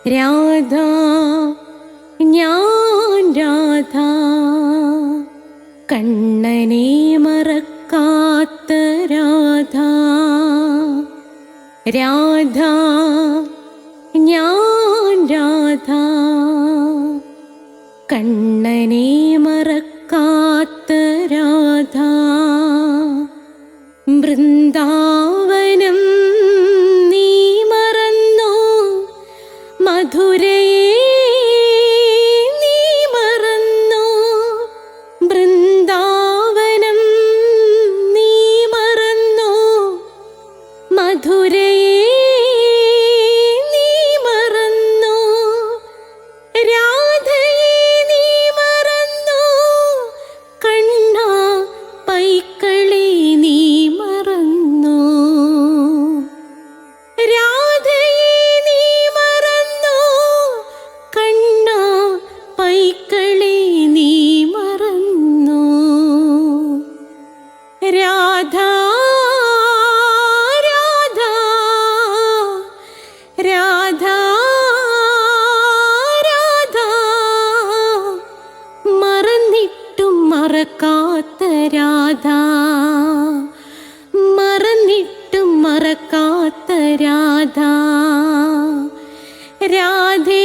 രാധ ഞാൻ രാധ കണ്ണനെ മറക്കാത്ത രാധ. രാധ ഞാൻ രാധ കണ്ണനെ മറക്കാത്ത രാധ. വൃന്ദാവനം നീ മറന്നോ, മധുരയെ നീ മറന്നോ. വൃന്ദാവനം നീ മറന്നോ, മധുരയെ നീ മറന്നോ. രാധയെ നീ മറന്നോ, കണ്ണാ പൈക്കളെ നീ മറന്നോ. രാധയെ നീ മറന്നോ, കണ്ണാ പൈക്കളെ നീ മറന്നോ. രാധ രാധ രാധ രാധ മറന്നിട്ടും മറക്കാത്ത രാധ. മറന്നിട്ടും മറക്കാത്ത രാധ. രാധേ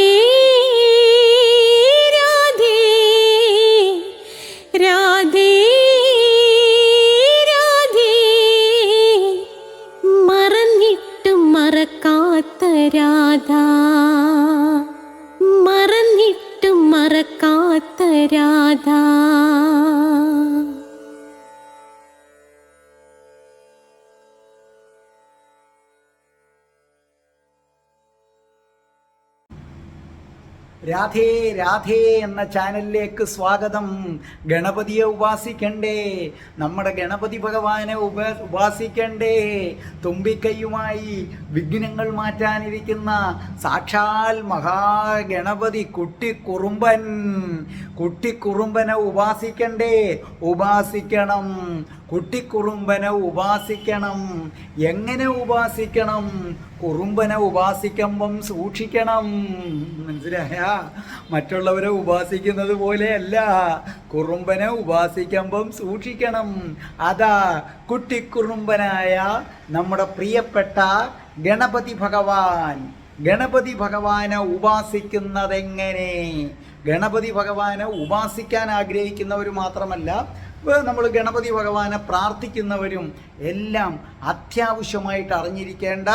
രാധേ രാധേ രാധേ മറന്നിട്ടും മറക്കാത്ത രാധ. മറന്നിട്ടും മറക്കാത്ത രാധ. രാധേ രാധേ എന്ന ചാനലിലേക്ക് സ്വാഗതം. ഗണപതിയെ ഉപാസിക്കണ്ടേ, നമ്മുടെ ഗണപതി ഭഗവാനെ ഉപാസിക്കണ്ടേ. തുമ്പിക്കൈയുമായി വിഘ്നങ്ങൾ മാറ്റാനിരിക്കുന്ന സാക്ഷാൽ മഹാഗണപതി കുട്ടിക്കുറുമ്പൻ. കുട്ടിക്കുറുമ്പനെ ഉപാസിക്കണ്ടേ, ഉപാസിക്കണം. കുട്ടിക്കുറുമ്പനെ ഉപാസിക്കണം. എങ്ങനെ ഉപാസിക്കണം? കുറുമ്പനെ ഉപാസിക്കുമ്പം സൂക്ഷിക്കണം. മനസ്സിലായ? മറ്റുള്ളവരെ ഉപാസിക്കുന്നത് പോലെയല്ല, കുറുമ്പനെ ഉപാസിക്കുമ്പം സൂക്ഷിക്കണം. അതാ കുട്ടിക്കുറുമ്പനായ നമ്മുടെ പ്രിയപ്പെട്ട ഗണപതി ഭഗവാൻ. ഗണപതി ഭഗവാനെ ഉപാസിക്കുന്നതെങ്ങനെ? ഗണപതി ഭഗവാനെ ഉപാസിക്കാൻ ആഗ്രഹിക്കുന്നവർ മാത്രമല്ല, നമ്മൾ ഗണപതി ഭഗവാനെ പ്രാർത്ഥിക്കുന്നവരും എല്ലാം അത്യാവശ്യമായിട്ട് അറിഞ്ഞിരിക്കേണ്ട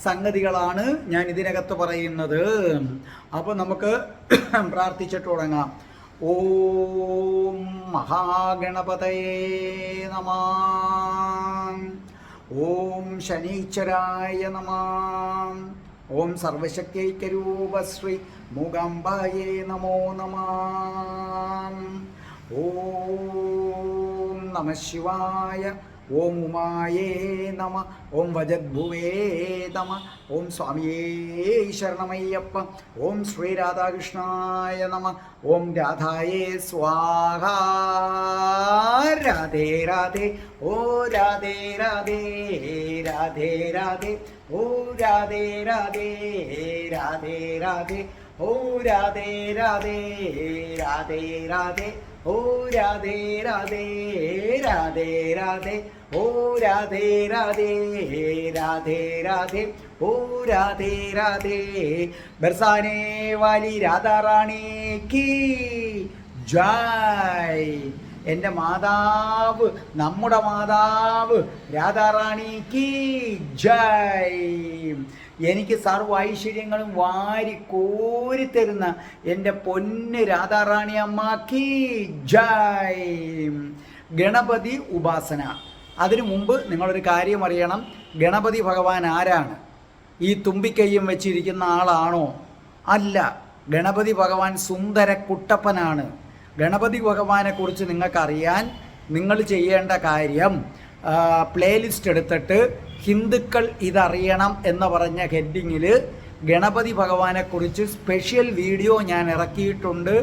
സംഗതികളാണ് ഞാൻ ഇതിനകത്ത് പറയുന്നത്. അപ്പോൾ നമുക്ക് പ്രാർത്ഥിച്ചിട്ട് തുടങ്ങാം. ഓം മഹാഗണപതയേ നമഃ. ഓം ശനീശ്വരായ നമഃ. ഓം സർവശക്തൈക്യരൂപശ്രീ മൂകാംബായേ നമോ നമഃ. ഓം നമഃ ശിവായ. ഓം ഉമായേ നമ. ഓം വജദ്ഭുവേ നമ. ഓം സ്വാമിയേ ശരണമയ്യപ്പ. ഓം ശ്രീ രാധാകൃഷ്ണായ നമ. ഓം രാധായേ സ്വാഹ. രാധേ രാധേ. ഓ രാധേ രാധേ രാധേ രാധേ. ഓ രാധേ രാധേ രാധേ രാധേ. ഓ രാധേ രാധേ രാധേ രാധേ. ഓ രാധേ രാധേ രാധേ രാധേ. ഓ രാധേ രാധേ രാധേ രാധേ. ഓ രാധേ രാധേ. ബർസാനെ വാലി രാധാറാണി കി ജയ്. എൻ്റെ മാതാവ്, നമ്മുടെ മാതാവ് രാധാറാണി കി ജയ്. എനിക്ക് സർവ്വ ഐശ്വര്യങ്ങളും വാരി കോരിത്തരുന്ന എൻ്റെ പൊന്ന് രാധാറാണി അമ്മക്ക് ജയ്. ഗണപതി ഉപാസന. അതിനു മുമ്പ് നിങ്ങളൊരു കാര്യം അറിയണം. ഗണപതി ഭഗവാൻ ആരാണ്? ഈ തുമ്പിക്കയ്യും വെച്ചിരിക്കുന്ന ആളാണോ? അല്ല. ഗണപതി ഭഗവാൻ സുന്ദര കുട്ടപ്പനാണ്. ഗണപതി ഭഗവാനെക്കുറിച്ച് നിങ്ങൾക്കറിയാൻ നിങ്ങൾ ചെയ്യേണ്ട കാര്യം, പ്ലേലിസ്റ്റ് എടുത്തിട്ട് ഹിന്ദുക്കൾ ഇതറിയണം എന്ന് പറഞ്ഞ ഹെഡിങ്ങിൽ ഗണപതി ഭഗവാനെക്കുറിച്ച് സ്പെഷ്യൽ വീഡിയോ ഞാൻ ഇറക്കിയിട്ടുണ്ട്.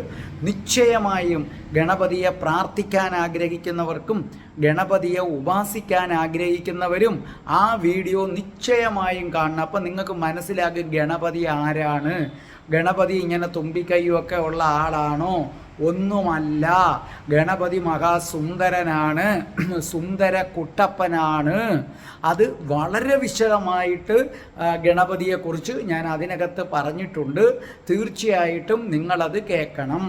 നിശ്ചയമായും ഗണപതിയെ പ്രാർത്ഥിക്കാൻ ആഗ്രഹിക്കുന്നവർക്കും ഗണപതിയെ ഉപാസിക്കാൻ ആഗ്രഹിക്കുന്നവരും ആ വീഡിയോ നിശ്ചയമായും കാണണം. അപ്പം നിങ്ങൾക്ക് മനസ്സിലാകും ഗണപതി ആരാണ്, ഗണപതി ഇങ്ങനെ തുമ്പിക്കൈയൊക്കെ ഉള്ള ആളാണോ? ഒന്നുമല്ല. ഗണപതി മഹാസുന്ദരനാണ്, സുന്ദര കുട്ടപ്പനാണ്. അത് വളരെ വിശദമായിട്ട് ഗണപതിയെക്കുറിച്ച് ഞാൻ അതിനകത്ത് പറഞ്ഞിട്ടുണ്ട്. തീർച്ചയായിട്ടും നിങ്ങളത് കേൾക്കണം.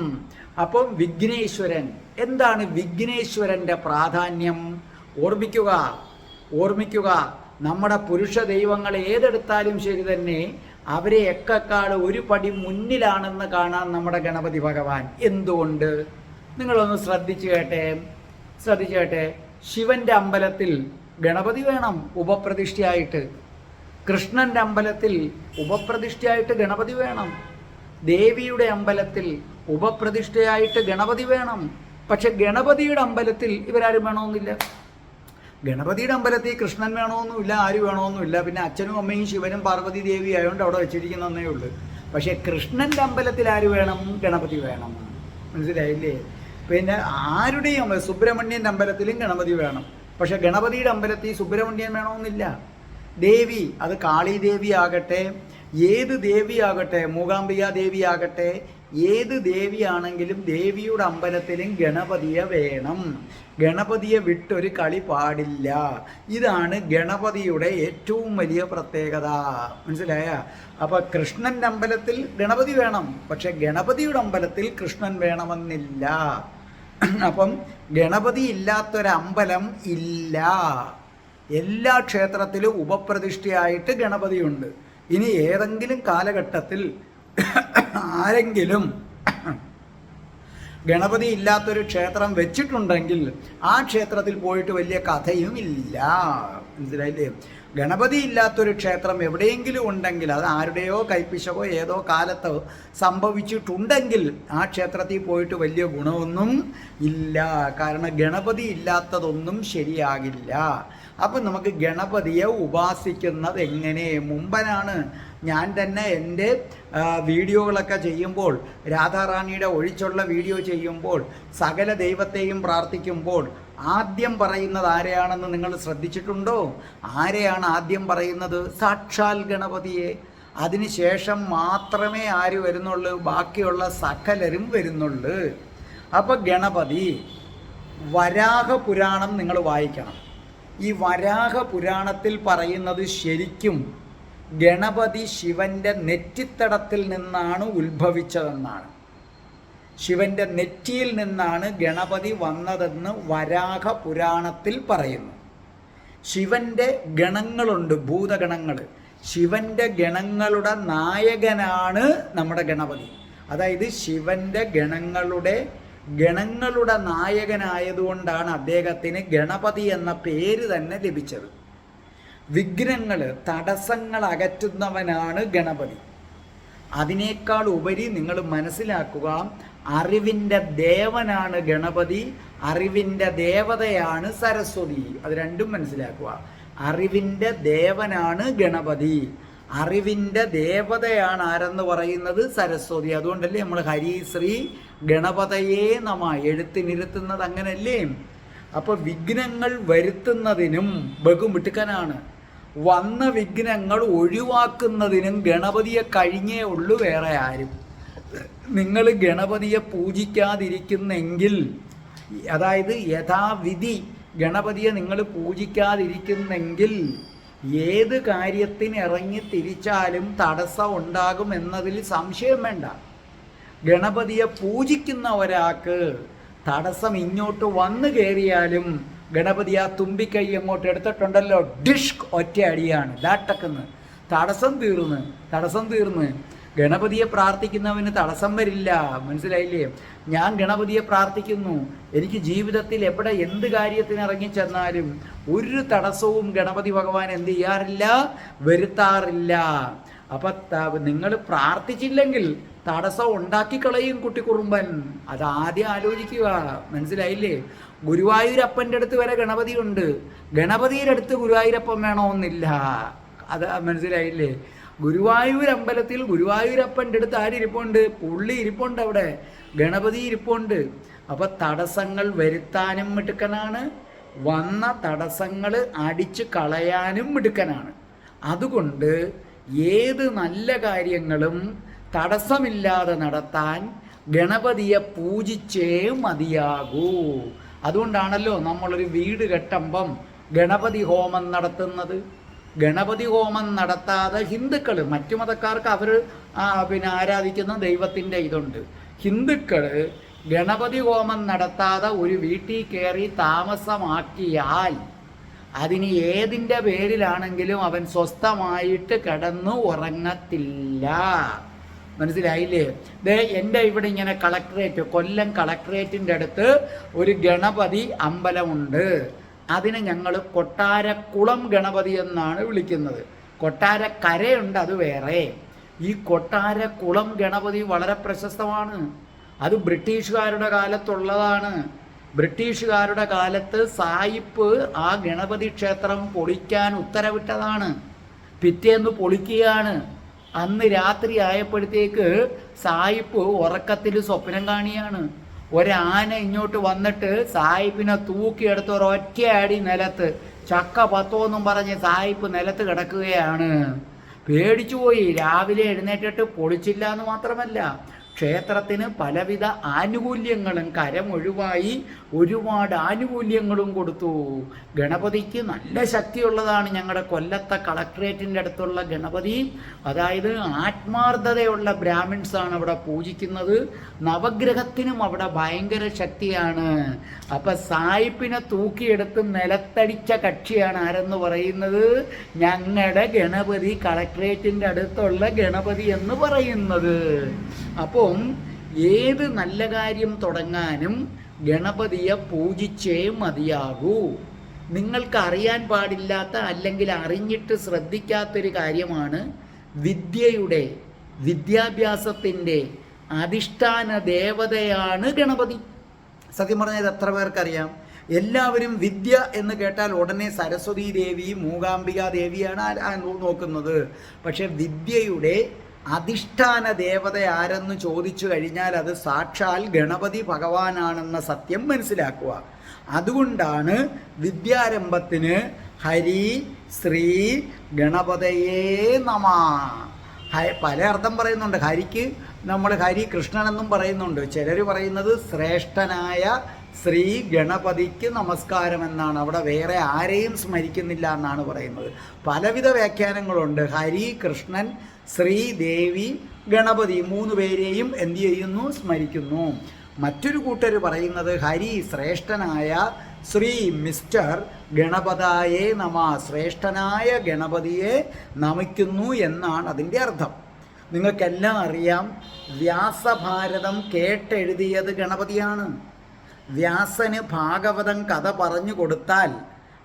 അപ്പം വിഘ്നേശ്വരൻ, എന്താണ് വിഘ്നേശ്വരൻ്റെ പ്രാധാന്യം? ഓർമ്മിക്കുക, നമ്മുടെ പുരുഷ ദൈവങ്ങൾ ഏതെടുത്താലും ശരി തന്നെ അവരെ എക്കാൾ ഒരു പടി മുന്നിലാണെന്ന് കാണാൻ നമ്മുടെ ഗണപതി ഭഗവാൻ. എന്തുകൊണ്ട്? നിങ്ങളൊന്ന് ശ്രദ്ധിച്ചു കേട്ടെ. ശിവൻ്റെ അമ്പലത്തിൽ ഗണപതി വേണം ഉപപ്രതിഷ്ഠയായിട്ട്, കൃഷ്ണൻ്റെ അമ്പലത്തിൽ ഉപപ്രതിഷ്ഠയായിട്ട് ഗണപതി വേണം, ദേവിയുടെ അമ്പലത്തിൽ ഉപപ്രതിഷ്ഠയായിട്ട് ഗണപതി വേണം. പക്ഷെ ഗണപതിയുടെ അമ്പലത്തിൽ ഇവരാരും വേണമെന്നില്ല. ഗണപതിയുടെ അമ്പലത്തിൽ കൃഷ്ണൻ വേണമെന്നുമില്ല, ആര് വേണമെന്നുമില്ല. പിന്നെ അച്ഛനും അമ്മയും ശിവനും പാർവതി ദേവി ആയതുകൊണ്ട് അവിടെ വെച്ചിരിക്കുന്നതേ ഉള്ളൂ. പക്ഷേ കൃഷ്ണൻ്റെ അമ്പലത്തിൽ ആര് വേണം? ഗണപതി വേണം. മനസ്സിലായില്ലേ? പിന്നെ ആരുടെയും സുബ്രഹ്മണ്യൻ്റെ അമ്പലത്തിലും ഗണപതി വേണം. പക്ഷെ ഗണപതിയുടെ അമ്പലത്തിൽ സുബ്രഹ്മണ്യൻ വേണമെന്നില്ല. ദേവി, അത് കാളി ദേവി ആകട്ടെ, ഏത് ദേവിയാകട്ടെ, മൂകാംബിക ദേവിയാകട്ടെ, ഏത് ദേവിയാണെങ്കിലും ദേവിയുടെ അമ്പലത്തിലും ഗണപതിയെ വേണം. ഗണപതിയെ വിട്ടൊരു കളി പാടില്ല. ഇതാണ് ഗണപതിയുടെ ഏറ്റവും വലിയ പ്രത്യേകത. മനസ്സിലായ? അപ്പം കൃഷ്ണൻ്റെ അമ്പലത്തിൽ ഗണപതി വേണം, പക്ഷെ ഗണപതിയുടെ അമ്പലത്തിൽ കൃഷ്ണൻ വേണമെന്നില്ല. അപ്പം ഗണപതി ഇല്ലാത്തൊരമ്പലം ഇല്ല. എല്ലാ ക്ഷേത്രത്തിലും ഉപപ്രതിഷ്ഠയായിട്ട് ഗണപതിയുണ്ട്. ഇനി ഏതെങ്കിലും കാലഘട്ടത്തിൽ ആരെങ്കിലും ഗണപതി ഇല്ലാത്തൊരു ക്ഷേത്രം വെച്ചിട്ടുണ്ടെങ്കിൽ ആ ക്ഷേത്രത്തിൽ പോയിട്ട് വലിയ കഥയും ഇല്ല. മനസ്സിലായില്ലേ? ഗണപതി ഇല്ലാത്തൊരു ക്ഷേത്രം എവിടെയെങ്കിലും ഉണ്ടെങ്കിൽ അത് ആരുടെയോ കൈപ്പിശകോ ഏതോ കാലത്തോ സംഭവിച്ചിട്ടുണ്ടെങ്കിൽ ആ ക്ഷേത്രത്തിൽ പോയിട്ട് വലിയ ഗുണമൊന്നും ഇല്ല. കാരണം ഗണപതി ഇല്ലാത്തതൊന്നും ശരിയാകില്ല. അപ്പം നമുക്ക് ഗണപതിയെ ഉപാസിക്കുന്നത് എങ്ങനെ? മുമ്പനാണ് ഞാൻ തന്നെ എൻ്റെ വീഡിയോകളൊക്കെ ചെയ്യുമ്പോൾ, രാധാറാണിയുടെ ഒഴിച്ചുള്ള വീഡിയോ ചെയ്യുമ്പോൾ, സകല ദൈവത്തെയും പ്രാർത്ഥിക്കുമ്പോൾ ആദ്യം പറയുന്നത് ആരെയാണെന്ന് നിങ്ങൾ ശ്രദ്ധിച്ചിട്ടുണ്ടോ? ആരെയാണ് ആദ്യം പറയുന്നത്? സാക്ഷാൽ ഗണപതിയെ. അതിനുശേഷം മാത്രമേ ആര് വരുന്നുള്ളൂ? ബാക്കിയുള്ള സകലരും വരുന്നുള്ളൂ. അപ്പോൾ ഗണപതി, വരാഹ പുരാണം നിങ്ങൾ വായിക്കണം. ഈ വരാഹ പുരാണത്തിൽ പറയുന്നത് ശരിക്കും ഗണപതി ശിവൻ്റെ നെറ്റിത്തടത്തിൽ നിന്നാണ് ഉത്ഭവിച്ചതെന്നാണ്. ശിവൻ്റെ നെറ്റിയിൽ നിന്നാണ് ഗണപതി വന്നതെന്ന് വരാഹ പുരാണത്തിൽ പറയുന്നു. ശിവൻ്റെ ഗണങ്ങളുണ്ട്, ഭൂതഗണങ്ങൾ. ശിവൻ്റെ ഗണങ്ങളുടെ നായകനാണ് നമ്മുടെ ഗണപതി. അതായത് ശിവൻ്റെ ഗണങ്ങളുടെ നായകനായതുകൊണ്ടാണ് അദ്ദേഹത്തിന് ഗണപതി എന്ന പേര് തന്നെ ലഭിച്ചത്. വിഘ്നങ്ങൾ, തടസ്സങ്ങൾ അകറ്റുന്നവനാണ് ഗണപതി. അതിനേക്കാൾ ഉപരി നിങ്ങൾ മനസ്സിലാക്കുക, അറിവിൻ്റെ ദേവനാണ് ഗണപതി, അറിവിൻ്റെ ദേവതയാണ് സരസ്വതി. അത് രണ്ടും മനസ്സിലാക്കുക. അറിവിൻ്റെ ദേവനാണ് ഗണപതി, അറിവിൻ്റെ ദേവതയാണ് ആരെന്ന് പറയുന്നത്? സരസ്വതി. അതുകൊണ്ടല്ലേ നമ്മൾ ഹരിശ്രീ ഗണപതയേ നമ എഴുത്തിനിരുത്തുന്നത്, അങ്ങനല്ലേ? അപ്പോൾ വിഘ്നങ്ങൾ വരുത്തുന്നതിനും ബഹുമിടുക്കനാണ്. വന്ന വിഘ്നങ്ങൾ ഒഴിവാക്കുന്നതിനും ഗണപതിയെ കഴിഞ്ഞേ ഉള്ളൂ, വേറെ ആരും. നിങ്ങൾ ഗണപതിയെ പൂജിക്കാതിരിക്കുന്നെങ്കിൽ, അതായത് യഥാവിധി ഗണപതിയെ നിങ്ങൾ പൂജിക്കാതിരിക്കുന്നെങ്കിൽ ഏത് കാര്യത്തിന് ഇറങ്ങി തിരിച്ചാലും തടസ്സം ഉണ്ടാകും എന്നതിൽ സംശയം വേണ്ട. ഗണപതിയെ പൂജിക്കുന്ന ഒരാൾക്ക് തടസ്സം ഇങ്ങോട്ട് വന്നു കയറിയാലും ഗണപതി ആ തുമ്പിക്കൈ അങ്ങോട്ട് എടുത്തിട്ടുണ്ടല്ലോ, ഡിഷ്ക് ഒറ്റ അടിയാണ്, ദാട്ടക്കെന്ന് തടസ്സം തീർന്ന്. ഗണപതിയെ പ്രാർത്ഥിക്കുന്നവന് തടസ്സം വരില്ല. മനസ്സിലായില്ലേ? ഞാൻ ഗണപതിയെ പ്രാർത്ഥിക്കുന്നു, എനിക്ക് ജീവിതത്തിൽ എവിടെ എന്ത് കാര്യത്തിന് ഇറങ്ങിച്ചെന്നാലും ഒരു തടസ്സവും ഗണപതി ഭഗവാൻ എന്ത് ചെയ്യാറില്ല? വരുത്താറില്ല. അപ്പം നിങ്ങൾ പ്രാർത്ഥിച്ചില്ലെങ്കിൽ തടസ്സം ഉണ്ടാക്കിക്കളയും കുട്ടിക്കുറുമ്പൻ. അതാദ്യം ആലോചിക്കുക. മനസ്സിലായില്ലേ? ഗുരുവായൂരപ്പൻ്റെ അടുത്ത് വരെ ഗണപതി ഉണ്ട്, ഗണപതിയുടെ അടുത്ത് ഗുരുവായൂരപ്പൻ വേണമെന്നില്ല. അത് മനസ്സിലായില്ലേ? ഗുരുവായൂർ അമ്പലത്തിൽ ഗുരുവായൂരപ്പൻ്റെ അടുത്ത് ആരിരിപ്പുണ്ട്? പുള്ളി ഇരിപ്പുണ്ട്, അവിടെ ഗണപതി ഇരിപ്പുണ്ട്. അപ്പം തടസ്സങ്ങൾ വരുത്താനും മിടുക്കനാണ്, വന്ന തടസ്സങ്ങൾ അടിച്ചു കളയാനും മിടുക്കനാണ്. അതുകൊണ്ട് ഏത് നല്ല കാര്യങ്ങളും തടസ്സമില്ലാതെ നടത്താൻ ഗണപതിയെ പൂജിച്ചേ മതിയാകൂ. അതുകൊണ്ടാണല്ലോ നമ്മളൊരു വീട് കെട്ടുമ്പം ഗണപതി ഹോമം നടത്തുന്നത്. ഗണപതി ഹോമം നടത്താതെ ഹിന്ദുക്കൾ, മറ്റു മതക്കാർക്ക് അവർ ആരാധിക്കുന്ന ദൈവത്തിൻ്റെ ഇതുണ്ട്. ഹിന്ദുക്കൾ ഗണപതി ഹോമം നടത്താതെ ഒരു വീട്ടിൽ കയറി താമസമാക്കിയാൽ അതിന് ഏതിൻ്റെ പേരിലാണെങ്കിലും അവൻ സ്വസ്ഥമായിട്ട് കിടന്നു ഉറങ്ങത്തില്ല. മനസ്സിലായില്ലേ? എൻ്റെ ഇവിടെ ഇങ്ങനെ കളക്ടറേറ്റ്, കൊല്ലം കളക്ടറേറ്റിൻ്റെ അടുത്ത് ഒരു ഗണപതി അമ്പലമുണ്ട്. അതിനെ ഞങ്ങൾ കൊട്ടാരക്കുളം ഗണപതി എന്നാണ് വിളിക്കുന്നത്. കൊട്ടാരക്കരയുണ്ട്, അത് വേറെ. ഈ കൊട്ടാരക്കുളം ഗണപതി വളരെ പ്രശസ്തമാണ്. അത് ബ്രിട്ടീഷുകാരുടെ കാലത്തുള്ളതാണ്. ബ്രിട്ടീഷുകാരുടെ കാലത്ത് സായിപ്പ് ആ ഗണപതി ക്ഷേത്രം പൊളിക്കാൻ ഉത്തരവിട്ടതാണ്. പിറ്റേന്ന് പൊളിക്കുകയാണ്. അന്ന് രാത്രി ആയപ്പോഴത്തേക്ക് സായിപ്പ് ഉറക്കത്തിൽ സ്വപ്നം കാണിയാണ്. ഒരാന ഇങ്ങോട്ട് വന്നിട്ട് സായിപ്പിനെ തൂക്കിയെടുത്ത് ഒരൊറ്റയടി നിലത്ത്, ചക്ക പത്തോന്നും പറഞ്ഞ് സായിപ്പ് നിലത്ത് കിടക്കുകയാണ്. പേടിച്ചുപോയി. രാവിലെ എഴുന്നേറ്റിട്ട് പൊളിച്ചില്ല എന്ന് മാത്രമല്ല, ക്ഷേത്രത്തിന് പലവിധ ആനുകൂല്യങ്ങളും കരമൊഴിവായി ഒരുപാട് ആനുകൂല്യങ്ങളും കൊടുത്തു. ഗണപതിക്ക് നല്ല ശക്തിയുള്ളതാണ്. ഞങ്ങളുടെ കൊല്ലത്തെ കളക്ട്രേറ്റിൻ്റെ അടുത്തുള്ള ഗണപതി, അതായത് ആത്മാർത്ഥതയുള്ള ബ്രാഹ്മിൻസാണ് അവിടെ പൂജിക്കുന്നത്. നവഗ്രഹത്തിനും അവിടെ ഭയങ്കര ശക്തിയാണ്. അപ്പം സായിപ്പിനെ തൂക്കിയെടുത്ത് നിലത്തടിച്ച കക്ഷിയാണ് ആരെന്ന് പറയുന്നത്? ഞങ്ങളുടെ ഗണപതി, കളക്ട്രേറ്റിൻ്റെ അടുത്തുള്ള ഗണപതി എന്ന് പറയുന്നത്. അപ്പോൾ ഏത് നല്ല കാര്യം തുടങ്ങാനും ഗണപതിയെ പൂജിച്ചേ മതിയാകൂ. നിങ്ങൾക്ക് അറിയാൻ പാടില്ലാത്ത, അല്ലെങ്കിൽ അറിഞ്ഞിട്ട് ശ്രദ്ധിക്കാത്തൊരു കാര്യമാണ് വിദ്യയുടെ, വിദ്യാഭ്യാസത്തിൻ്റെ അധിഷ്ഠാന ദേവതയാണ് ഗണപതി. സത്യം പറഞ്ഞത് എത്ര പേർക്കറിയാം? എല്ലാവരും വിദ്യ എന്ന് കേട്ടാൽ ഉടനെ സരസ്വതി ദേവി, മൂകാംബിക ദേവിയാണ് നോക്കുന്നത്. പക്ഷെ വിദ്യയുടെ അധിഷ്ഠാന ദേവത ആരെന്ന് ചോദിച്ചു കഴിഞ്ഞാൽ അത് സാക്ഷാൽ ഗണപതി ഭഗവാനാണെന്ന സത്യം മനസ്സിലാക്കുക. അതുകൊണ്ടാണ് വിദ്യാരംഭത്തിന് ഹരി ശ്രീ ഗണപതയേ നമ. പല അർത്ഥം പറയുന്നുണ്ട്. ഹരിക്ക് നമ്മൾ ഹരി കൃഷ്ണനെന്നും പറയുന്നുണ്ട്. ചിലർ പറയുന്നത് ശ്രേഷ്ഠനായ ശ്രീ ഗണപതിക്ക് നമസ്കാരം എന്നാണ്. അവിടെ വേറെ ആരെയും സ്മരിക്കുന്നില്ല എന്നാണ് പറയുന്നത്. പലവിധ വ്യാഖ്യാനങ്ങളുണ്ട്. ഹരി, കൃഷ്ണൻ, ശ്രീദേവി, ഗണപതി, മൂന്ന് പേരെയും എന്ത് ചെയ്യുന്നു? സ്മരിക്കുന്നു. മറ്റൊരു കൂട്ടർ പറയുന്നത് ഹരി ശ്രേഷ്ഠനായ ശ്രീ മിസ്റ്റർ ഗണപതായേ നമ, ശ്രേഷ്ഠനായ ഗണപതിയെ നമിക്കുന്നു എന്നാണ് അതിൻ്റെ അർത്ഥം. നിങ്ങൾക്കെല്ലാം അറിയാം, വ്യാസഭാരതം കേട്ടെഴുതിയത് ഗണപതിയാണ്. വ്യാസന് ഭാഗവതം കഥ പറഞ്ഞു കൊടുത്താൽ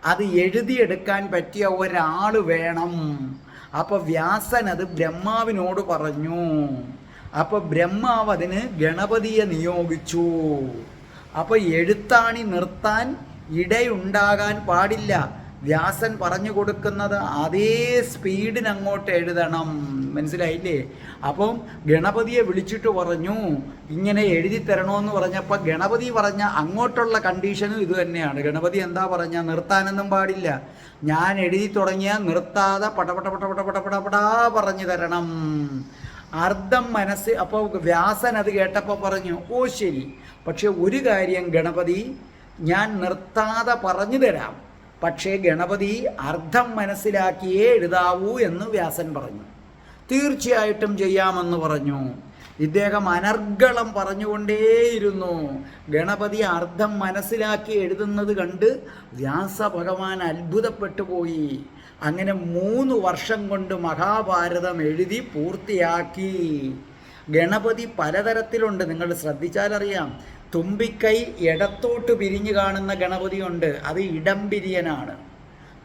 അത് എഴുതിയെടുക്കാൻ പറ്റിയ ഒരാൾ വേണം. അപ്പോൾ വ്യാസൻ അത് ബ്രഹ്മാവിനോട് പറഞ്ഞു. അപ്പോൾ ബ്രഹ്മാവ് അതിന് ഗണപതിയെ നിയോഗിച്ചു. അപ്പോൾ എഴുത്താണി നിർത്താൻ ഇടയുണ്ടാകാൻ പാടില്ല. വ്യാസൻ പറഞ്ഞു കൊടുക്കുന്നത് അതേ സ്പീഡിന് അങ്ങോട്ട് എഴുതണം. മനസ്സിലായില്ലേ? അപ്പം ഗണപതിയെ വിളിച്ചിട്ട് പറഞ്ഞു ഇങ്ങനെ എഴുതി തരണമെന്ന് പറഞ്ഞപ്പോൾ ഗണപതി പറഞ്ഞ അങ്ങോട്ടുള്ള കണ്ടീഷനും ഇത് തന്നെയാണ്. ഗണപതി എന്താ പറഞ്ഞ? നിർത്താനൊന്നും പാടില്ല. ഞാൻ എഴുതി തുടങ്ങിയാൽ നിർത്താതെ പടപടപടപടപടപടാ പറഞ്ഞു തരണം. അർത്ഥം മനസ്സ്. അപ്പോൾ വ്യാസൻ അത് കേട്ടപ്പോൾ പറഞ്ഞു ഓ ശരി, പക്ഷെ ഒരു കാര്യം ഗണപതി, ഞാൻ നിർത്താതെ പറഞ്ഞു തരാം, പക്ഷേ ഗണപതി അർത്ഥം മനസ്സിലാക്കിയേ എഴുതാവൂ എന്ന് വ്യാസൻ പറഞ്ഞു. തീർച്ചയായിട്ടും ചെയ്യാമെന്ന് പറഞ്ഞു. ഇദ്ദേഹം അനർഗളം പറഞ്ഞുകൊണ്ടേയിരുന്നു. ഗണപതി അർത്ഥം മനസ്സിലാക്കി എഴുതുന്നത് കണ്ട് വ്യാസഭഗവാൻ അത്ഭുതപ്പെട്ടു പോയി. അങ്ങനെ 3 വർഷം കൊണ്ട് മഹാഭാരതം എഴുതി പൂർത്തിയാക്കി. ഗണപതി പലതരത്തിലുണ്ട്, നിങ്ങൾ ശ്രദ്ധിച്ചാലറിയാം. തുമ്പിക്കൈ ഇടത്തോട്ട് പിരിഞ്ഞു കാണുന്ന ഗണപതിയുണ്ട്, അത് ഇടംപിരിയനാണ്.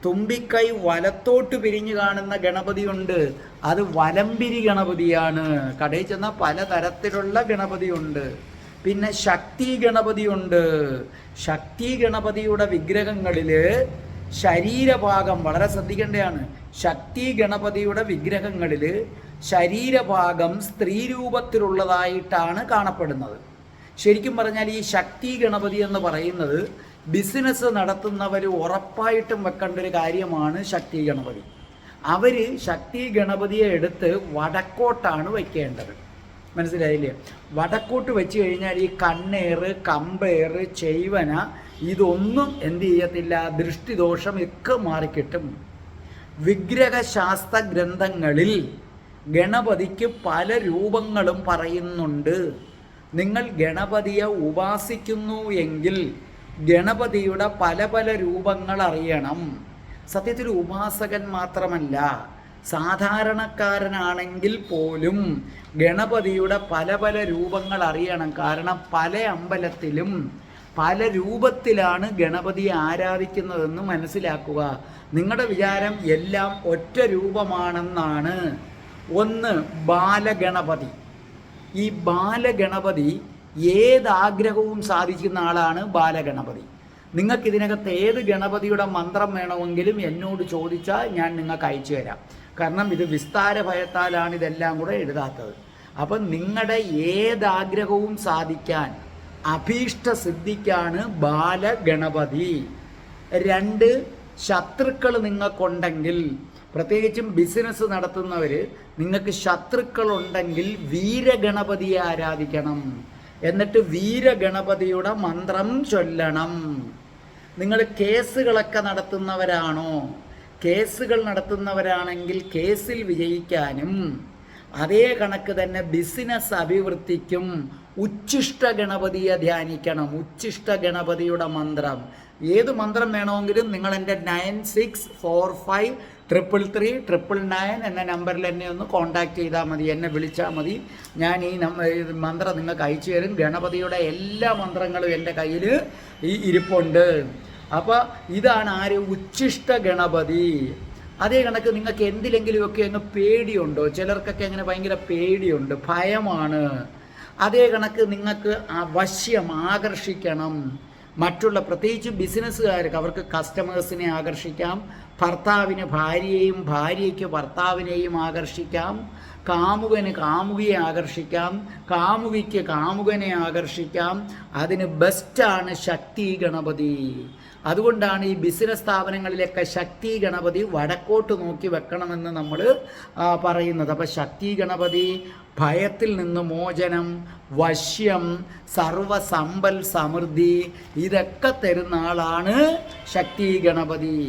തുമ്പിക്കൈ വലത്തോട്ട് പിരിഞ്ഞു കാണുന്ന ഗണപതിയുണ്ട്, അത് വലംപിരി ഗണപതിയാണ്. കടയിൽ ചെന്നാൽ പലതരത്തിലുള്ള ഗണപതിയുണ്ട്. പിന്നെ ശക്തി ഗണപതിയുണ്ട്. ശക്തി ഗണപതിയുടെ വിഗ്രഹങ്ങളിൽ ശരീരഭാഗം വളരെ ശ്രദ്ധിക്കേണ്ടതാണ്. ശക്തി ഗണപതിയുടെ വിഗ്രഹങ്ങളിൽ ശരീരഭാഗം സ്ത്രീ രൂപത്തിലുള്ളതായിട്ടാണ് കാണപ്പെടുന്നത്. ശരിക്കും പറഞ്ഞാൽ ഈ ശക്തി ഗണപതി എന്ന് പറയുന്നത് ബിസിനസ് നടത്തുന്നവർ ഉറപ്പായിട്ടും വെക്കേണ്ട ഒരു കാര്യമാണ് ശക്തി ഗണപതി. അവർ ശക്തി ഗണപതിയെ എടുത്ത് വടക്കോട്ടാണ് വയ്ക്കേണ്ടത്. മനസ്സിലായില്ലേ? വടക്കോട്ട് വെച്ച് കഴിഞ്ഞാൽ ഈ കണ്ണേറ്, കമ്പേറ്, ചെയ്വന ഇതൊന്നും എന്ത് ചെയ്യത്തില്ല, ദൃഷ്ടിദോഷം ഒക്കെ മാറിക്കിട്ടും. വിഗ്രഹശാസ്ത്ര ഗ്രന്ഥങ്ങളിൽ ഗണപതിക്ക് പല രൂപങ്ങളും പറയുന്നുണ്ട്. നിങ്ങൾ ഗണപതിയെ ഉപാസിക്കുന്നു എങ്കിൽ ഗണപതിയുടെ പല പല രൂപങ്ങൾ അറിയണം. സത്യത്തിൽ ഉപാസകൻ മാത്രമല്ല, സാധാരണക്കാരനാണെങ്കിൽ പോലും ഗണപതിയുടെ പല പല രൂപങ്ങൾ അറിയണം. കാരണം പല അമ്പലത്തിലും പല രൂപത്തിലാണ് ഗണപതിയെ ആരാധിക്കുന്നതെന്ന് മനസ്സിലാക്കുക. നിങ്ങളുടെ വിചാരം എല്ലാം ഒറ്റ രൂപമാണെന്നാണ്. ഒന്ന് ബാലഗണപതി. ഈ ബാലഗണപതി ഏതാഗ്രഹവും സാധിക്കുന്ന ആളാണ് ബാലഗണപതി. നിങ്ങൾക്ക് ഇതിനകത്ത് ഏത് ഗണപതിയുടെ മന്ത്രം വേണമെങ്കിലും എന്നോട് ചോദിച്ചാൽ ഞാൻ നിങ്ങൾക്ക് അയച്ചു തരാം. കാരണം ഇത് വിസ്താര ഭയത്താലാണ് ഇതെല്ലാം കൂടെ എഴുതാത്തത്. അപ്പം നിങ്ങളുടെ ഏതാഗ്രഹവും സാധിക്കാൻ, അഭീഷ്ട സിദ്ധിക്കാണ് ബാലഗണപതി. 2, ശത്രുക്കൾ നിങ്ങൾക്കുണ്ടെങ്കിൽ, പ്രത്യേകിച്ചും ബിസിനസ് നടത്തുന്നവർ, നിങ്ങൾക്ക് ശത്രുക്കളുണ്ടെങ്കിൽ വീരഗണപതിയെ ആരാധിക്കണം. എന്നിട്ട് വീരഗണപതിയുടെ മന്ത്രം ചൊല്ലണം. നിങ്ങൾ കേസുകളൊക്കെ നടത്തുന്നവരാണോ? കേസുകൾ നടത്തുന്നവരാണെങ്കിൽ കേസിൽ വിജയിക്കാനും അതേ കണക്ക് തന്നെ ബിസിനസ് അഭിവൃദ്ധിക്കും ഉച്ഛിഷ്ട ഗണപതിയെ ധ്യാനിക്കണം. ഉച്ഛിഷ്ട ഗണപതിയുടെ മന്ത്രം, ഏത് മന്ത്രം വേണമെങ്കിലും നിങ്ങൾ എൻ്റെ 96453339 എന്ന നമ്പറിൽ എന്നെ ഒന്ന് കോൺടാക്റ്റ് ചെയ്താൽ മതി, എന്നെ വിളിച്ചാൽ മതി. ഞാൻ ഈ മന്ത്രം നിങ്ങൾക്ക് അയച്ചു തരും. ഗണപതിയുടെ എല്ലാ മന്ത്രങ്ങളും എൻ്റെ കയ്യിൽ ഇരിപ്പുണ്ട്. അപ്പോൾ ഇതാണ് ആര്? ഉച്ഛിഷ്ട ഗണപതി. അതേ കണക്ക് നിങ്ങൾക്ക് എന്തിലെങ്കിലുമൊക്കെ അങ്ങ് പേടിയുണ്ടോ? ചിലർക്കൊക്കെ അങ്ങനെ ഭയങ്കര പേടിയുണ്ട്, ഭയമാണ്. അതേ കണക്ക് നിങ്ങൾക്ക് വശ്യം ആകർഷിക്കണം. മറ്റുള്ള പ്രത്യേകിച്ച് ബിസിനസ്സുകാർക്ക് അവർക്ക് കസ്റ്റമേഴ്സിനെ ആകർഷിക്കാം, ഭർത്താവിന് ഭാര്യയെയും ഭാര്യയ്ക്ക് ഭർത്താവിനെയും ആകർഷിക്കാം, കാമുകന് കാമുകിയെ ആകർഷിക്കാം, കാമുകിക്ക് കാമുകനെ ആകർഷിക്കാം. അതിന് ബെസ്റ്റാണ് ശക്തി ഗണപതി. അതുകൊണ്ടാണ് ഈ ബിസിനസ് സ്ഥാപനങ്ങളിലൊക്കെ ശക്തി ഗണപതി വടക്കോട്ട് നോക്കി വെക്കണമെന്ന് നമ്മൾ പറയുന്നത്. അപ്പോൾ ശക്തി ഗണപതി ഭയത്തിൽ നിന്ന് മോചനം, വശ്യം, സർവസമ്പൽ സമൃദ്ധി ഇതൊക്കെ തരുന്ന ആളാണ് ശക്തി ഗണപതി.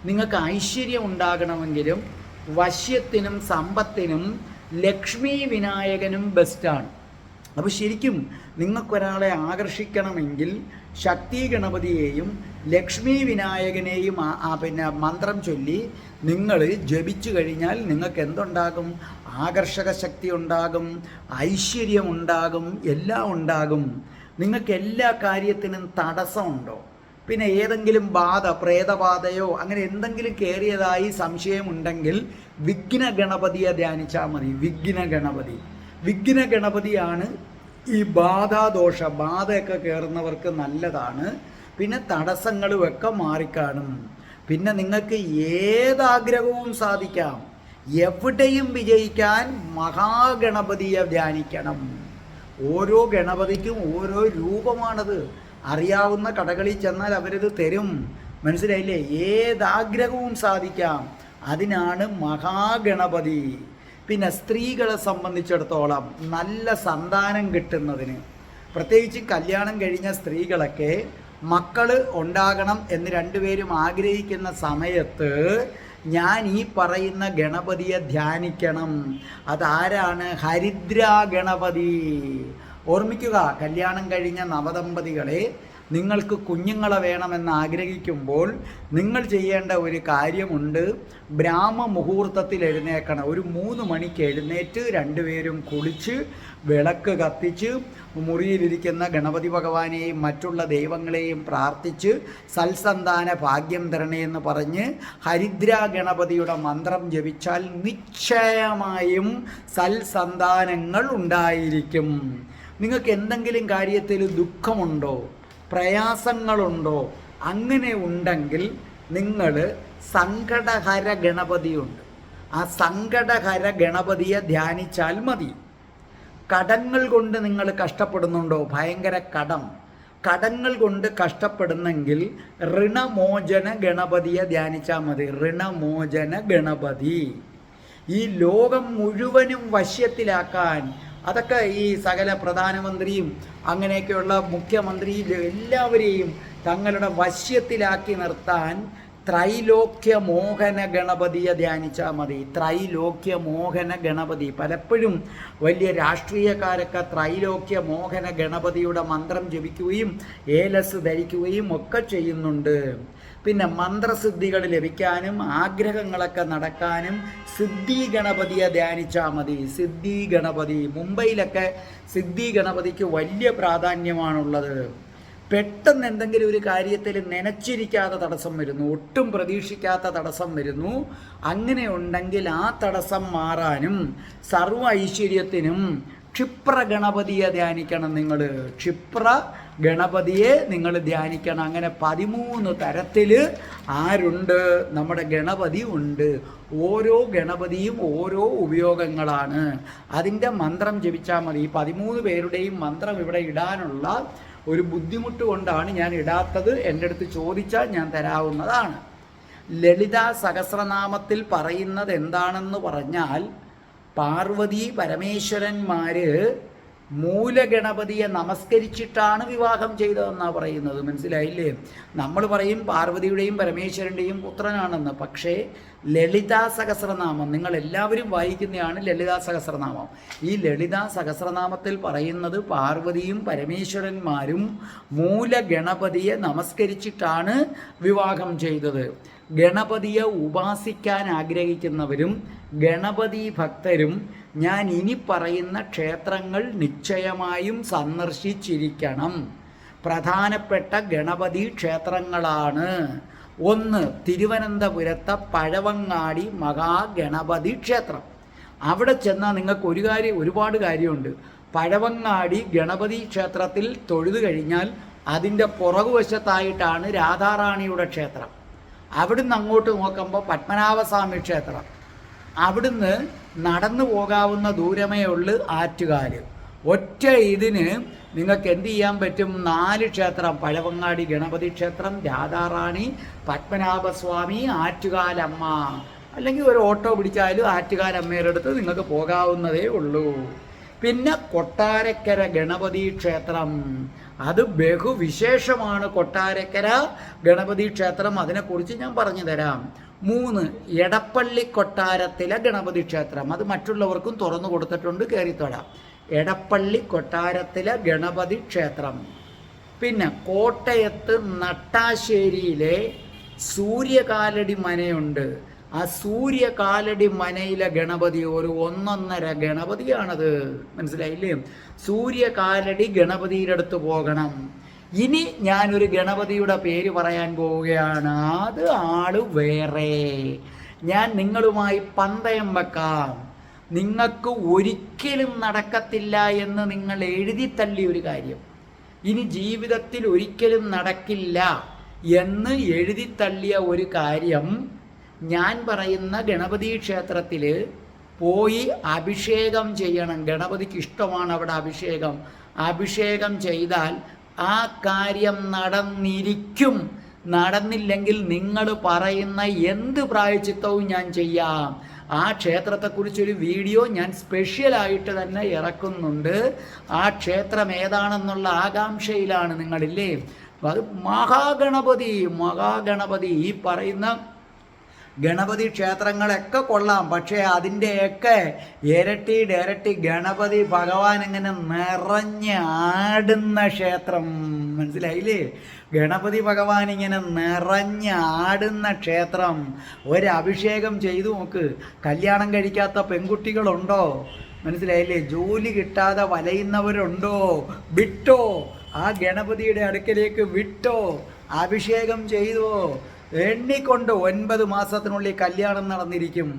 നിങ്ങൾക്ക് ഐശ്വര്യം ഉണ്ടാകണമെങ്കിലും വശ്യത്തിനും സമ്പത്തിനും ലക്ഷ്മി വിനായകനും ബെസ്റ്റാണ്. അപ്പോൾ ശരിക്കും നിങ്ങൾക്കൊരാളെ ആകർഷിക്കണമെങ്കിൽ ശക്തി ഗണപതിയെയും ലക്ഷ്മി വിനായകനെയും പിന്നെ മന്ത്രം ചൊല്ലി നിങ്ങൾ ജപിച്ചു കഴിഞ്ഞാൽ നിങ്ങൾക്ക് എന്തുണ്ടാകും? ആകർഷക ശക്തി ഉണ്ടാകും, ഐശ്വര്യം ഉണ്ടാകും, എല്ലാം ഉണ്ടാകും. നിങ്ങൾക്ക് എല്ലാ കാര്യത്തിനും തടസ്സമുണ്ടോ? പിന്നെ ഏതെങ്കിലും ബാധ, പ്രേതബാധയോ അങ്ങനെ എന്തെങ്കിലും കയറിയതായി സംശയമുണ്ടെങ്കിൽ വിഘ്ന ഗണപതിയെ ധ്യാനിച്ചാൽ മതി. വിഘ്ന ഗണപതിയാണ് ഈ ബാധയൊക്കെ കയറുന്നവർക്ക് നല്ലതാണ്. പിന്നെ തടസ്സങ്ങളുമൊക്കെ മാറിക്കാണും. പിന്നെ നിങ്ങൾക്ക് ഏതാഗ്രഹവും സാധിക്കാം. എവിടെയും വിജയിക്കാൻ മഹാഗണപതിയെ ധ്യാനിക്കണം. ഓരോ ഗണപതിക്കും ഓരോ രൂപമാണത്. അറിയാവുന്ന കടകളിൽ ചെന്നാൽ അവരത് തരും. മനസ്സിലായില്ലേ? ഏതാഗ്രഹവും സാധിക്കാം. അതിനാണ് മഹാഗണപതി. പിന്നെ സ്ത്രീകളെ സംബന്ധിച്ചിടത്തോളം നല്ല സന്താനം കിട്ടുന്നതിന്, പ്രത്യേകിച്ച് കല്യാണം കഴിഞ്ഞ സ്ത്രീകളൊക്കെ മക്കൾ ഉണ്ടാകണം എന്ന് രണ്ടുപേരും ആഗ്രഹിക്കുന്ന സമയത്ത് ഞാൻ ഈ പറയുന്ന ഗണപതിയെ ധ്യാനിക്കണം. അതാരാണ്? ഹരിദ്രാ ഗണപതി. ഓർമ്മിക്കുക, കല്യാണം കഴിഞ്ഞ നവദമ്പതികളെ നിങ്ങൾക്ക് കുഞ്ഞുങ്ങളെ വേണമെന്ന് ആഗ്രഹിക്കുമ്പോൾ നിങ്ങൾ ചെയ്യേണ്ട ഒരു കാര്യമുണ്ട്. ബ്രാഹ്മ മുഹൂർത്തത്തിൽ എഴുന്നേക്കണം. ഒരു 3 മണിക്ക് എഴുന്നേറ്റ് രണ്ടുപേരും കുളിച്ച് വിളക്ക് കത്തിച്ച് മുറിയിലിരിക്കുന്ന ഗണപതി ഭഗവാനെയും മറ്റുള്ള ദൈവങ്ങളെയും പ്രാർത്ഥിച്ച് സൽസന്താന ഭാഗ്യം തരണേ എന്ന് പറഞ്ഞ് ഹരിദ്രാ ഗണപതിയുടെ മന്ത്രം ജപിച്ചാൽ നിശ്ചയമായും സൽസന്താനങ്ങൾ ഉണ്ടായിരിക്കും. നിങ്ങൾക്ക് എന്തെങ്കിലും കാര്യത്തിൽ ദുഃഖമുണ്ടോ, പ്രയാസങ്ങളുണ്ടോ? അങ്ങനെ ഉണ്ടെങ്കിൽ നിങ്ങൾ സങ്കടഹര ഗണപതിയുണ്ട്. ആ സങ്കടഹര ഗണപതിയെ ധ്യാനിച്ചാൽ മതി. കടങ്ങൾ കൊണ്ട് നിങ്ങൾ കഷ്ടപ്പെടുന്നുണ്ടോ? ഭയങ്കര കടങ്ങൾ കൊണ്ട് കഷ്ടപ്പെടുന്നെങ്കിൽ ഋണമോചന ഗണപതിയെ ധ്യാനിച്ചാൽ മതി. ഋണമോചന ഗണപതി ഈ ലോകം മുഴുവനും വശ്യത്തിലാക്കാൻ, അതൊക്കെ ഈ സകല പ്രധാനമന്ത്രിയും അങ്ങനെയൊക്കെയുള്ള മുഖ്യമന്ത്രിയും എല്ലാവരെയും തങ്ങളുടെ വശ്യത്തിലാക്കി നിർത്താൻ ത്രൈലോക്യ മോഹന ഗണപതിയെ ധ്യാനിച്ചാൽ മതി. ത്രൈലോക്യ മോഹന ഗണപതി. പലപ്പോഴും വലിയ രാഷ്ട്രീയക്കാരൊക്കെ ത്രൈലോക്യ മോഹന ഗണപതിയുടെ മന്ത്രം ജപിക്കുകയും ഏലസ് ധരിക്കുകയും ഒക്കെ ചെയ്യുന്നുണ്ട്. പിന്നെ മന്ത്രസിദ്ധികൾ ലഭിക്കാനും ആഗ്രഹങ്ങളൊക്കെ നടക്കാനും സിദ്ധി ഗണപതിയെ ധ്യാനിച്ചാൽ മതി. സിദ്ധി ഗണപതി. മുംബൈയിലൊക്കെ സിദ്ധി ഗണപതിക്ക് വലിയ പ്രാധാന്യമാണുള്ളത്. പെട്ടെന്ന് എന്തെങ്കിലും ഒരു കാര്യത്തിൽ നനച്ചിരിക്കാത്ത തടസ്സം വരുന്നു, ഒട്ടും പ്രതീക്ഷിക്കാത്ത തടസ്സം വരുന്നു. അങ്ങനെ ഉണ്ടെങ്കിൽ ആ തടസ്സം മാറാനും സർവ്വ ഐശ്വര്യത്തിനും ക്ഷിപ്ര ഗണപതിയെ ധ്യാനിക്കണം. നിങ്ങൾ ക്ഷിപ്ര ഗണപതിയെ നിങ്ങൾ ധ്യാനിക്കണം. അങ്ങനെ 13 തരത്തിൽ ആരുണ്ട്? നമ്മുടെ ഗണപതി ഉണ്ട്. ഓരോ ഗണപതിയും ഓരോ ഉപയോഗങ്ങളാണ്. അതിൻ്റെ മന്ത്രം ജപിച്ചാൽ മതി. ഈ 13 പേരുടെയും മന്ത്രം ഇവിടെ ഇടാനുള്ള ഒരു ബുദ്ധിമുട്ട് കൊണ്ടാണ് ഞാൻ ഇടാത്തത്. എൻ്റെ അടുത്ത് ചോദിച്ചാൽ ഞാൻ തരാവുന്നതാണ്. ലളിതാ സഹസ്രനാമത്തിൽ പറയുന്നത് എന്താണെന്ന് പറഞ്ഞാൽ, പാർവതി പരമേശ്വരന്മാര് മൂലഗണപതിയെ നമസ്കരിച്ചിട്ടാണ് വിവാഹം ചെയ്തതെന്നാണ് പറയുന്നത്. മനസ്സിലായില്ലേ? നമ്മൾ പറയും പാർവതിയുടെയും പരമേശ്വരൻ്റെയും പുത്രനാണെന്ന്. പക്ഷേ ലളിതാ സഹസ്രനാമം നിങ്ങൾ എല്ലാവരും വായിക്കുന്നതാണ്. ലളിതാ സഹസ്രനാമം. ഈ ലളിതാ സഹസ്രനാമത്തിൽ പറയുന്നത് പാർവതിയും പരമേശ്വരന്മാരും മൂലഗണപതിയെ നമസ്കരിച്ചിട്ടാണ് വിവാഹം ചെയ്തത്. ഗണപതിയെ ഉപാസിക്കാൻ ആഗ്രഹിക്കുന്നവരും ഗണപതി ഭക്തരും ഞാൻ ഇനി പറയുന്ന ക്ഷേത്രങ്ങൾ നിശ്ചയമായും സന്ദർശിച്ചിരിക്കണം. പ്രധാനപ്പെട്ട ഗണപതി ക്ഷേത്രങ്ങളാണ്. 1, തിരുവനന്തപുരത്തെ പഴവങ്ങാടി മഹാഗണപതി ക്ഷേത്രം. അവിടെ ചെന്നാൽ നിങ്ങൾക്ക് ഒരുപാട് കാര്യമുണ്ട്. പഴവങ്ങാടി ഗണപതി ക്ഷേത്രത്തിൽ തൊഴുതു കഴിഞ്ഞാൽ അതിൻ്റെ പുറകുവശത്തായിട്ടാണ് രാധാറാണിയുടെ ക്ഷേത്രം. അവിടുന്ന് അങ്ങോട്ട് നോക്കുമ്പോൾ പത്മനാഭസ്വാമി ക്ഷേത്രം. അവിടുന്ന് നടന്നു പോകാവുന്ന ദൂരമേ ഉള്ളൂ ആറ്റുകാൽ. ഒറ്റ ഇതിന് നിങ്ങൾക്ക് എന്ത് ചെയ്യാൻ പറ്റും? 4 ക്ഷേത്രം: പഴവങ്ങാടി ഗണപതി ക്ഷേത്രം, രാധാറാണി, പത്മനാഭസ്വാമി, ആറ്റുകാലമ്മ. അല്ലെങ്കിൽ ഒരു ഓട്ടോ പിടിച്ചാലും ആറ്റുകാലമ്മയുടെ അടുത്ത് നിങ്ങൾക്ക് പോകാവുന്നതേ ഉള്ളൂ. പിന്നെ കൊട്ടാരക്കര ഗണപതി ക്ഷേത്രം, അത് ബഹുവിശേഷമാണ്. കൊട്ടാരക്കര ഗണപതി ക്ഷേത്രം, അതിനെക്കുറിച്ച് ഞാൻ പറഞ്ഞു തരാം. 3, എടപ്പള്ളി കൊട്ടാരത്തിലെ ഗണപതി ക്ഷേത്രം, അത് മറ്റുള്ളവർക്കും തുറന്നു കൊടുത്തിട്ടുണ്ട്, കയറിത്തൊഴാം. എടപ്പള്ളി കൊട്ടാരത്തിലെ ഗണപതി ക്ഷേത്രം. പിന്നെ കോട്ടയത്ത് നട്ടാശ്ശേരിയിലെ സൂര്യകാലടി മനയുണ്ട്. ആ സൂര്യകാലടി മനയിലെ ഗണപതി ഒരു 1.5 ഗണപതിയാണത്. മനസ്സിലായില്ലേ? സൂര്യകാലടി ഗണപതിയുടെ അടുത്ത് പോകണം. ഇനി ഞാനൊരു ഗണപതിയുടെ പേര് പറയാൻ പോവുകയാണ്. അത് ആള് വേറെ. ഞാൻ നിങ്ങളുമായി പന്തയം വെക്കാം. നിങ്ങൾക്ക് ഒരിക്കലും നടക്കത്തില്ല എന്ന് നിങ്ങൾ എഴുതി തള്ളിയ ഒരു കാര്യം, ഇനി ജീവിതത്തിൽ ഒരിക്കലും നടക്കില്ല എന്ന് എഴുതി തള്ളിയ ഒരു കാര്യം, ഞാൻ പറയുന്ന ഗണപതി ക്ഷേത്രത്തിൽ പോയി അഭിഷേകം ചെയ്യണം. ഗണപതിക്ക് ഇഷ്ടമാണ് അവിടെ അഭിഷേകം. അഭിഷേകം ചെയ്താൽ ആ കാര്യം നടന്നിരിക്കും. നടന്നില്ലെങ്കിൽ നിങ്ങൾ പറയുന്ന എന്ത് പ്രായശ്ചിത്തവും ഞാൻ ചെയ്യാം. ആ ക്ഷേത്രത്തെക്കുറിച്ചൊരു വീഡിയോ ഞാൻ സ്പെഷ്യലായിട്ട് തന്നെ ഇറക്കുന്നുണ്ട്. ആ ക്ഷേത്രം ഏതാണെന്നുള്ള ആകാംക്ഷയിലാണ് നിങ്ങളില്ലേ? അത് മഹാഗണപതി. ഈ പറയുന്ന ഗണപതി ക്ഷേത്രങ്ങളൊക്കെ കൊള്ളാം, പക്ഷേ അതിൻ്റെയൊക്കെ ഇരട്ടി ഗണപതി ഭഗവാൻ ഇങ്ങനെ നിറഞ്ഞ് ആടുന്ന ക്ഷേത്രം. മനസ്സിലായില്ലേ? ഗണപതി ഭഗവാൻ ഇങ്ങനെ നിറഞ്ഞ് ആടുന്ന ക്ഷേത്രം. ഒരഭിഷേകം ചെയ്തു നോക്ക്. കല്യാണം കഴിക്കാത്ത പെൺകുട്ടികളുണ്ടോ? മനസ്സിലായില്ലേ? ജോലി കിട്ടാതെ വലയുന്നവരുണ്ടോ? വിട്ടോ, ആ ഗണപതിയുടെ അടുക്കലേക്ക് വിട്ടോ, അഭിഷേകം ചെയ്തോ. എണ്ണിക്കൊണ്ട് 9 മാസത്തിനുള്ളിൽ കല്യാണം നടന്നിരിക്കും,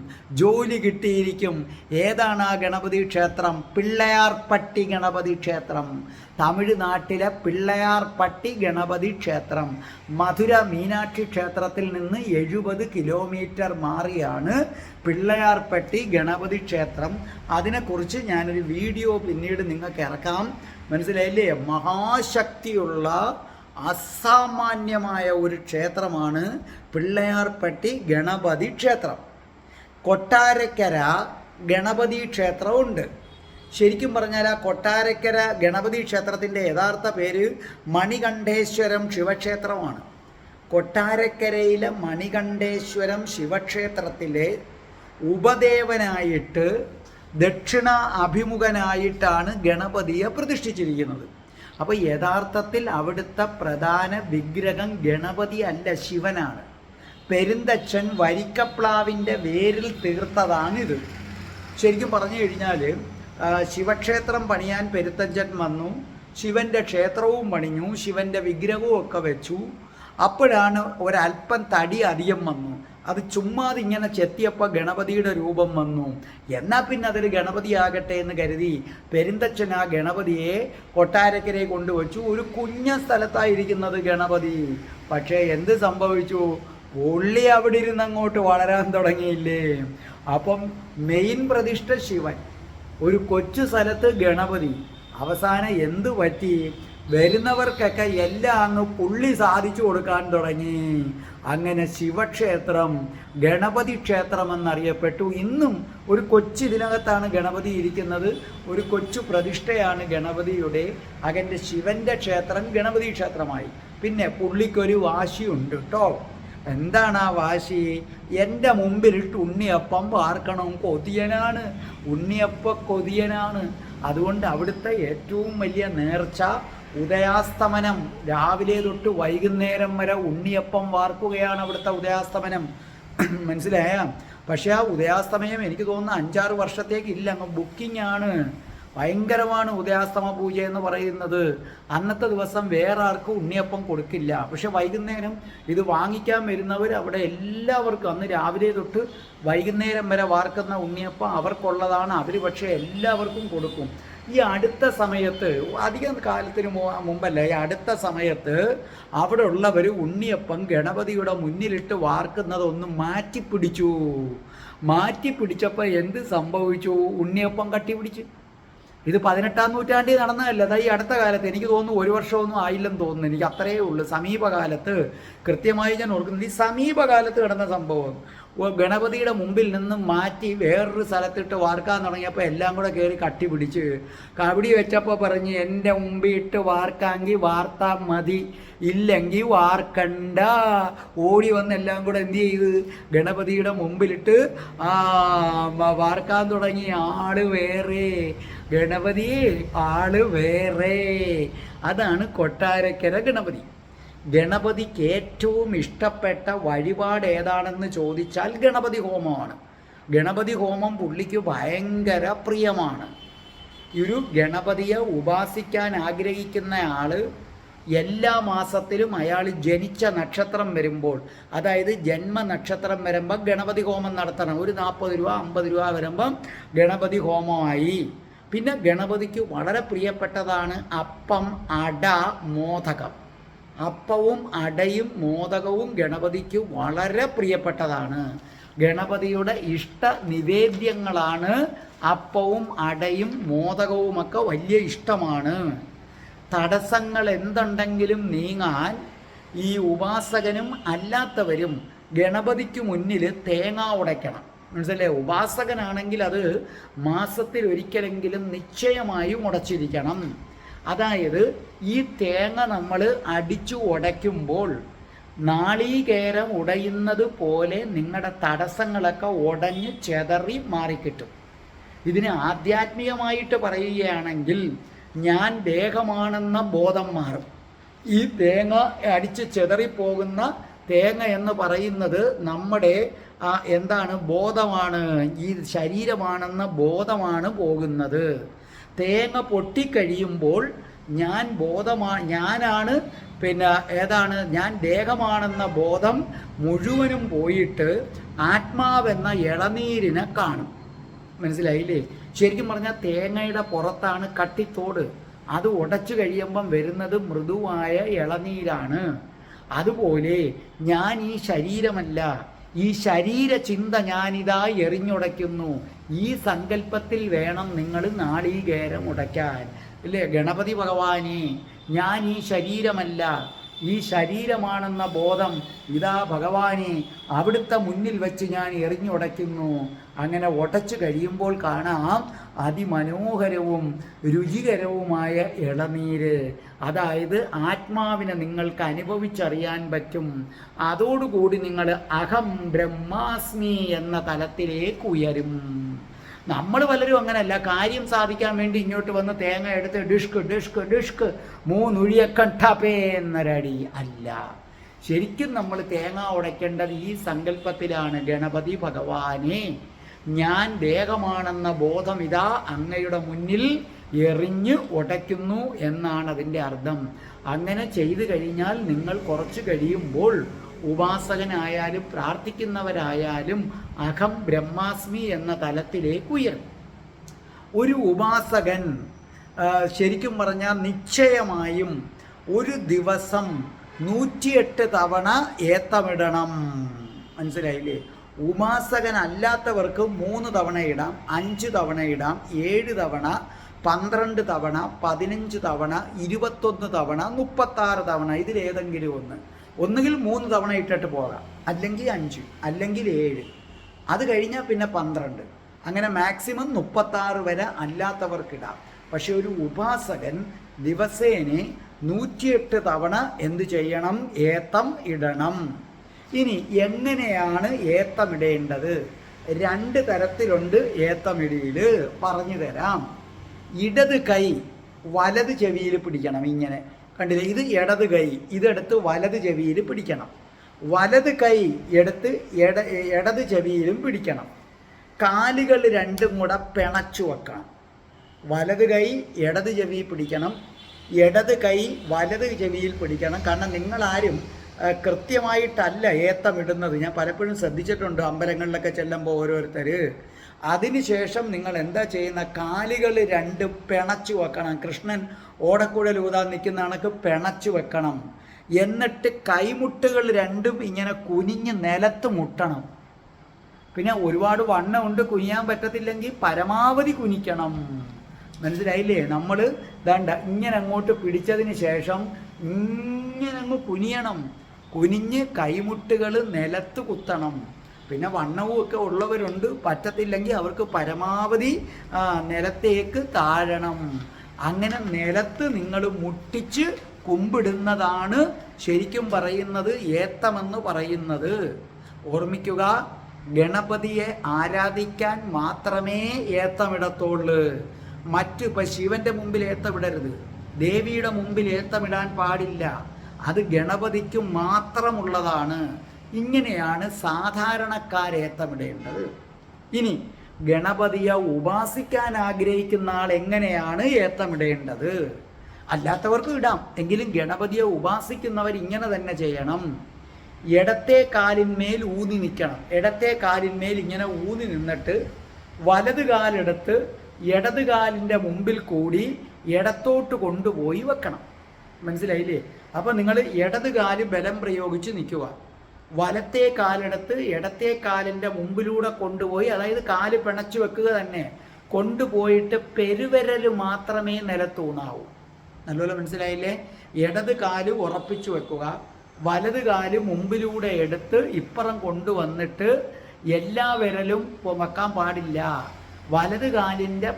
ജോലി കിട്ടിയിരിക്കും. ഏതാണ് ആ ഗണപതി ക്ഷേത്രം? പിള്ളയാർപട്ടി ഗണപതി ക്ഷേത്രം. തമിഴ്നാട്ടിലെ പിള്ളയാർപട്ടി ഗണപതി ക്ഷേത്രം. മധുര മീനാക്ഷി ക്ഷേത്രത്തിൽ നിന്ന് 70 കിലോമീറ്റർ മാറിയാണ് പിള്ളയാർപട്ടി ഗണപതി ക്ഷേത്രം. അതിനെക്കുറിച്ച് ഞാനൊരു വീഡിയോ പിന്നീട് നിങ്ങൾക്ക് ഇറക്കാം. മനസ്സിലായില്ലേ? മഹാശക്തിയുള്ള അസാമാന്യമായ ഒരു ക്ഷേത്രമാണ് പിള്ളയാർപട്ടി ഗണപതി ക്ഷേത്രം. കൊട്ടാരക്കര ഗണപതി ക്ഷേത്രമുണ്ട്. ശരിക്കും പറഞ്ഞാൽ ആ കൊട്ടാരക്കര ഗണപതി ക്ഷേത്രത്തിൻ്റെ യഥാർത്ഥ പേര് മണികണ്ഠേശ്വരം ശിവക്ഷേത്രമാണ്. കൊട്ടാരക്കരയിലെ മണികണ്ഠേശ്വരം ശിവക്ഷേത്രത്തിലെ ഉപദേവനായിട്ട് ദക്ഷിണ അഭിമുഖനായിട്ടാണ് ഗണപതിയെ പ്രതിഷ്ഠിച്ചിരിക്കുന്നത്. അപ്പോൾ യഥാർത്ഥത്തിൽ അവിടുത്തെ പ്രധാന വിഗ്രഹം ഗണപതി അല്ല, ശിവനാണ്. പെരുന്തച്ഛൻ വരിക്കപ്ലാവിൻ്റെ വേരിൽ തീർത്തതാണിത്. ശരിക്കും പറഞ്ഞു കഴിഞ്ഞാൽ ശിവക്ഷേത്രം പണിയാൻ പെരുത്തച്ഛൻ വന്നു, ശിവൻ്റെ ക്ഷേത്രവും പണിഞ്ഞു, ശിവൻ്റെ വിഗ്രഹവും ഒക്കെ വെച്ചു. അപ്പോഴാണ് ഒരല്പം തടി അധികം വന്നു. അത് ചുമ്മാതെ ഇങ്ങനെ ചെത്തിയപ്പോൾ ഗണപതിയുടെ രൂപം വന്നു. എന്നാൽ പിന്നെ അതൊരു ഗണപതിയാകട്ടെ എന്ന് കരുതി പെരുന്തച്ഛൻ ആ ഗണപതിയെ കൊട്ടാരക്കരയെ കൊണ്ടുവച്ചു. ഒരു കുഞ്ഞ സ്ഥലത്തായിരിക്കുന്നത് ഗണപതി. പക്ഷേ എന്ത് സംഭവിച്ചു? പുള്ളി അവിടെ ഇരുന്ന് അങ്ങോട്ട് വളരാൻ തുടങ്ങിയില്ലേ. അപ്പം മെയിൻ പ്രതിഷ്ഠ ശിവൻ, ഒരു കൊച്ചു സ്ഥലത്ത് ഗണപതി. അവസാനം എന്തു പറ്റി? വരുന്നവർക്കൊക്കെ എല്ലാം അങ്ങ് പുള്ളി സാധിച്ചു കൊടുക്കാൻ തുടങ്ങി. അങ്ങനെ ശിവക്ഷേത്രം ഗണപതി ക്ഷേത്രം എന്നറിയപ്പെട്ടു. ഇന്നും ഒരു കൊച്ചു ഇതിനകത്താണ് ഗണപതി ഇരിക്കുന്നത്. ഒരു കൊച്ചു പ്രതിഷ്ഠയാണ് ഗണപതിയുടെ. അങ്ങനെ ശിവൻ്റെ ക്ഷേത്രം ഗണപതി ക്ഷേത്രമായി. പിന്നെ പുള്ളിക്കൊരു വാശിയുണ്ട് കേട്ടോ. എന്താണ് ആ വാശി? എൻ്റെ മുമ്പിലിട്ട് ഉണ്ണിയപ്പം വാർക്കണം. കൊതിയനാണ്, ഉണ്ണിയപ്പ കൊതിയനാണ്. അതുകൊണ്ട് അവിടുത്തെ ഏറ്റവും വലിയ നേർച്ച ഉദയാസ്തമനം. രാവിലെ തൊട്ട് വൈകുന്നേരം വരെ ഉണ്ണിയപ്പം വാർക്കുകയാണ് അവിടുത്തെ ഉദയാസ്തമനം. മനസ്സിലായ? പക്ഷേ ആ ഉദയാസ്തമയം എനിക്ക് തോന്നുന്നു 5-6 വർഷത്തേക്ക് ഇല്ല, അങ്ങ് ബുക്കിംഗ് ആണ്. ഭയങ്കരമാണ് ഉദയാസ്തമ പൂജ എന്ന് പറയുന്നത്. അന്നത്തെ ദിവസം വേറെ ആർക്കും ഉണ്ണിയപ്പം കൊടുക്കില്ല. പക്ഷെ വൈകുന്നേരം ഇത് വാങ്ങിക്കാൻ വരുന്നവർ അവിടെ എല്ലാവർക്കും അന്ന് രാവിലെ തൊട്ട് വൈകുന്നേരം വരെ വാർക്കുന്ന ഉണ്ണിയപ്പം അവർക്കുള്ളതാണ്. അവർ പക്ഷേ എല്ലാവർക്കും കൊടുക്കും. ഈ അടുത്ത സമയത്ത്, അധികം കാലത്തിന് മുമ്പല്ല, ഈ അടുത്ത സമയത്ത് അവിടെ ഉള്ളവർ ഉണ്ണിയപ്പം ഗണപതിയുടെ മുന്നിലിട്ട് വാർക്കുന്നതൊന്ന് മാറ്റിപ്പിടിച്ചപ്പോൾ എന്ത് സംഭവിച്ചു? ഉണ്ണിയപ്പം കട്ടിപിടിച്ച്. ഇത് 18-ാം നൂറ്റാണ്ടിൽ നടന്നതല്ല. അതായത് ഈ അടുത്ത കാലത്ത്, എനിക്ക് തോന്നുന്നു 1 വർഷമൊന്നും ആയില്ലെന്ന് തോന്നുന്നു. എനിക്ക് അത്രയേ ഉള്ളൂ. സമീപകാലത്ത്, കൃത്യമായി ഞാൻ ഓർക്കുന്നത്, ഈ സമീപകാലത്ത് കിടന്ന സംഭവം. ഗണപതിയുടെ മുമ്പിൽ നിന്നും മാറ്റി വേറൊരു സ്ഥലത്തിട്ട് വാർക്കാൻ തുടങ്ങിയപ്പോൾ എല്ലാം കൂടെ കയറി കട്ടി പിടിച്ച് കബഡി വെച്ചപ്പോൾ പറഞ്ഞ് എൻ്റെ മുമ്പിൽ ഇട്ട് വാർക്കാമെങ്കിൽ വാർത്താൽ മതി, ഇല്ലെങ്കിൽ വാർക്കണ്ട. ഓടി വന്ന് എല്ലാം കൂടെ എന്ത് ചെയ്ത് ഗണപതിയുടെ മുമ്പിലിട്ട് വാർക്കാൻ തുടങ്ങി. ആള് വേറെ, ഗണപതി ആള് വേറെ. അതാണ് കൊട്ടാരക്കര ഗണപതി. ഗണപതിക്ക് ഏറ്റവും ഇഷ്ടപ്പെട്ട വഴിപാട് ഏതാണെന്ന് ചോദിച്ചാൽ ഗണപതി ഹോമമാണ്. ഗണപതി ഹോമം പുള്ളിക്ക് ഭയങ്കര പ്രിയമാണ്. ഒരു ഗണപതിയെ ഉപാസിക്കാൻ ആഗ്രഹിക്കുന്ന ആൾ എല്ലാ മാസത്തിലും അയാൾ ജനിച്ച നക്ഷത്രം വരുമ്പോൾ, അതായത് ജന്മനക്ഷത്രം വരുമ്പം ഗണപതി ഹോമം നടത്തണം. ഒരു 40 രൂപ 50 രൂപ വരുമ്പം ഗണപതി ഹോമമായി. പിന്നെ ഗണപതിക്ക് വളരെ പ്രിയപ്പെട്ടതാണ് അപ്പം, അട, മോദകം. അപ്പവും അടയും മോദകവും ഗണപതിക്ക് വളരെ പ്രിയപ്പെട്ടതാണ്. ഗണപതിയുടെ ഇഷ്ട നിവേദ്യങ്ങളാണ് അപ്പവും അടയും മോദകവുമൊക്കെ വലിയ ഇഷ്ടമാണ്. തടസ്സങ്ങൾ എന്തുണ്ടെങ്കിലും നീങ്ങാൻ ഈ ഉപാസകനും അല്ലാത്തവരും ഗണപതിക്ക് മുന്നിൽ തേങ്ങ ഉടയ്ക്കണം. മനസ്സിലെ? ഉപാസകനാണെങ്കിൽ അത് മാസത്തിൽ ഒരിക്കലെങ്കിലും നിശ്ചയമായും ഉടച്ചിരിക്കണം. അതായത് ഈ തേങ്ങ നമ്മൾ അടിച്ചു ഉടയ്ക്കുമ്പോൾ നാളീകേരം ഉടയുന്നത് പോലെ നിങ്ങളുടെ തടസ്സങ്ങളൊക്കെ ഉടഞ്ഞ് ചെതറി മാറിക്കിട്ടും. ഇതിന് ആധ്യാത്മികമായിട്ട് പറയുകയാണെങ്കിൽ ഞാൻ ദേഹമാണെന്ന ബോധം മാറും. ഈ തേങ്ങ അടിച്ച് ചെതറിപ്പോകുന്ന തേങ്ങ എന്ന് പറയുന്നത് നമ്മുടെ എന്താണ്? ബോധമാണ്. ഈ ശരീരമാണെന്ന ബോധമാണ് പോകുന്നത്. തേങ്ങ പൊട്ടിക്കഴിയുമ്പോൾ ഞാൻ ഞാനാണ് ഏതാണ് ഞാൻ ദേഹമാണെന്ന ബോധം മുഴുവനും പോയിട്ട് ആത്മാവെന്ന ഇളനീരിനെ കാണും. മനസ്സിലായില്ലേ? ശരിക്കും പറഞ്ഞാൽ തേങ്ങയുടെ പുറത്താണ് കട്ടിത്തോട്, അത് ഉടച്ചു കഴിയുമ്പം വരുന്നത് മൃദുവായ ഇളനീരാണ്. അതുപോലെ ഞാൻ ഈ ശരീരമല്ല, ഈ ശരീര ചിന്ത ഞാനിതാ എറിഞ്ഞുടയ്ക്കുന്നു. ഈ സങ്കല്പത്തിൽ വേണം നിങ്ങൾ നാളീകേരം ഉടയ്ക്കാൻ, ഇല്ലേ? ഗണപതി ഭഗവാനെ, ഞാൻ ഈ ശരീരമല്ല, ഈ ശരീരമാണെന്ന ബോധം ഇതാ ഭഗവാനെ അവിടുത്തെ മുന്നിൽ വെച്ച് ഞാൻ എറിഞ്ഞുടയ്ക്കുന്നു. അങ്ങനെ ഉടച്ചു കഴിയുമ്പോൾ കാണാം അതിമനോഹരവും രുചികരവുമായ ഇളനീര്. അതായത് ആത്മാവിനെ നിങ്ങൾക്ക് അനുഭവിച്ചറിയാൻ പറ്റും. അതോടുകൂടി നിങ്ങൾ അഹം ബ്രഹ്മാസ്മി എന്ന തലത്തിലേക്ക് ഉയരും. നമ്മൾ പലരും അങ്ങനെയല്ല, കാര്യം സാധിക്കാൻ വേണ്ടി ഇങ്ങോട്ട് വന്ന് തേങ്ങ എടുത്ത് ഡിഷ്ക് ഡിഷ്ക് ഡിഷ്ക് മൂന്നുഴിയക്കണ്ടപേ എന്നൊരടി അല്ല. ശരിക്കും നമ്മൾ തേങ്ങ ഉടയ്ക്കേണ്ടത് ഈ സങ്കല്പത്തിലാണ്. ഗണപതി ഭഗവാനെ, ഞാൻ ദേഹമാണെന്ന ബോധം ഇതാ അങ്ങയുടെ മുന്നിൽ എറിഞ്ഞ് ഉടയ്ക്കുന്നു എന്നാണ് അതിൻ്റെ അർത്ഥം. അങ്ങനെ ചെയ്തു കഴിഞ്ഞാൽ നിങ്ങൾ കുറച്ച് കഴിയുമ്പോൾ ഉപാസകനായാലും പ്രാർത്ഥിക്കുന്നവരായാലും അഹം ബ്രഹ്മാസ്മി എന്ന തലത്തിലേക്ക് ഉയരും. ഒരു ഉപാസകൻ ശരിക്കും പറഞ്ഞാൽ നിശ്ചയമായും ഒരു ദിവസം 108 തവണ ഏത്തമിടണം. മനസ്സിലായില്ലേ? ഉപാസകൻ അല്ലാത്തവർക്ക് 3 തവണ ഇടാം, 5 തവണ ഇടാം, 7 തവണ, 12 തവണ, 15 തവണ, 21 തവണ, 36 തവണ, ഇതിലേതെങ്കിലും ഒന്ന്. ഒന്നുകിൽ 3 തവണ ഇട്ടിട്ട് പോകാം, അല്ലെങ്കിൽ 5, അല്ലെങ്കിൽ 7, അത് കഴിഞ്ഞാൽ പിന്നെ 12, അങ്ങനെ മാക്സിമം 36 വരെ അല്ലാത്തവർക്കിടാം. പക്ഷെ ഒരു ഉപാസകൻ ദിവസേന 108 തവണ എന്ത് ചെയ്യണം? ഏത്തം ഇടണം. ഇനി എങ്ങനെയാണ് ഏത്തമിടേണ്ടത്? 2 തരത്തിലുണ്ട് ഏത്തമിടിയിൽ, പറഞ്ഞു തരാം. ഇടത് കൈ വലത് ചെവിയിൽ പിടിക്കണം. ഇങ്ങനെ കണ്ടില്ലേ? ഇത് ഇടത് കൈ, ഇതെടുത്ത് വലത് ചെവിയിൽ പിടിക്കണം. വലത് കൈ എടുത്ത് ഇടത് ചെവിയിലും പിടിക്കണം. കാലുകൾ രണ്ടും കൂടെ പിണച്ചു വെക്കണം. വലത് കൈ ഇടത് ചെവി പിടിക്കണം, ഇടത് കൈ വലത് ചെവിയിൽ പിടിക്കണം. കാരണം നിങ്ങളാരും കൃത്യമായിട്ടല്ല ഏത്തമിടുന്നത്. ഞാൻ പലപ്പോഴും ശ്രദ്ധിച്ചിട്ടുണ്ട് അമ്പലങ്ങളിലൊക്കെ ചെല്ലുമ്പോൾ ഓരോരുത്തർ. അതിനുശേഷം നിങ്ങൾ എന്താ ചെയ്യുന്ന? കാലുകൾ രണ്ടും പിണച്ചു വെക്കണം. കൃഷ്ണൻ ഓടക്കുഴൽ ഊതാൻ നിൽക്കുന്ന കണക്ക് പിണച്ചു വെക്കണം. എന്നിട്ട് കൈമുട്ടുകൾ രണ്ടും ഇങ്ങനെ കുനിഞ്ഞ് നിലത്ത് മുട്ടണം. പിന്നെ ഒരുപാട് വണ്ണമുണ്ട്, കുനിയാൻ പറ്റത്തില്ലെങ്കിൽ പരമാവധി കുനിക്കണം. മനസ്സിലായില്ലേ? നമ്മൾ ദാണ്ട ഇങ്ങനെ അങ്ങോട്ട് പിടിച്ചതിന് ശേഷം ഇങ്ങനെ അങ്ങ് കുനിയണം. കുനിഞ്ഞ് കൈമുട്ടുകൾ നിലത്ത് കുത്തണം. പിന്നെ വണ്ണവും ഒക്കെ ഉള്ളവരുണ്ട്, പറ്റത്തില്ലെങ്കിൽ അവർക്ക് പരമാവധി നിലത്തേക്ക് താഴണം. അങ്ങനെ നിലത്ത് നിങ്ങൾ മുട്ടിച്ച് കുമ്പിടുന്നതാണ് ശരിക്കും പറയുന്നത് ഏത്തമെന്ന് പറയുന്നത്. ഓർമ്മിക്കുക, ഗണപതിയെ ആരാധിക്കാൻ മാത്രമേ ഏത്തമിടത്തുള്ളൂ. ഇപ്പം ശിവന്റെ മുമ്പിൽ ഏത്തമിടരുത്, ദേവിയുടെ മുമ്പിൽ ഏത്തമിടാൻ പാടില്ല. അത് ഗണപതിക്ക് മാത്രമുള്ളതാണ്. ഇങ്ങനെയാണ് സാധാരണക്കാരേത്തമിടേണ്ടത്. ഇനി ഗണപതിയെ ഉപാസിക്കാൻ ആഗ്രഹിക്കുന്ന ആൾ എങ്ങനെയാണ് ഏത്തമിടേണ്ടത്? അല്ലാത്തവർക്ക് ഇടാം, എങ്കിലും ഗണപതിയെ ഉപാസിക്കുന്നവർ ഇങ്ങനെ തന്നെ ചെയ്യണം. ഇടത്തെ കാലിന്മേൽ ഊന്നി നിൽക്കണം. ഇടത്തെ കാലിന്മേൽ ഇങ്ങനെ ഊന്നി നിന്നിട്ട് വലത് കാലെടുത്ത് ഇടത് കാലിൻ്റെ മുമ്പിൽ കൂടി ഇടത്തോട്ട് കൊണ്ടുപോയി വെക്കണം. മനസ്സിലായില്ലേ? അപ്പം നിങ്ങൾ ഇടത് കാല് ബലം പ്രയോഗിച്ച് നിൽക്കുക, വലത്തെ കാലെടുത്ത് ഇടത്തെ കാലിൻ്റെ മുമ്പിലൂടെ കൊണ്ടുപോയി, അതായത് കാല് പിണച്ചു വെക്കുക തന്നെ, കൊണ്ടുപോയിട്ട് പെരുവിരൽ മാത്രമേ നിലത്തൂണാവൂ. നല്ലപോലെ മനസ്സിലായില്ലേ? ഇടത് കാല് ഉറപ്പിച്ചു വെക്കുക, വലത് കാല് മുമ്പിലൂടെ എടുത്ത് ഇപ്പുറം കൊണ്ടുവന്നിട്ട് എല്ലാ വിരലും വെക്കാൻ പാടില്ല. വലത് കാലിൻ്റെ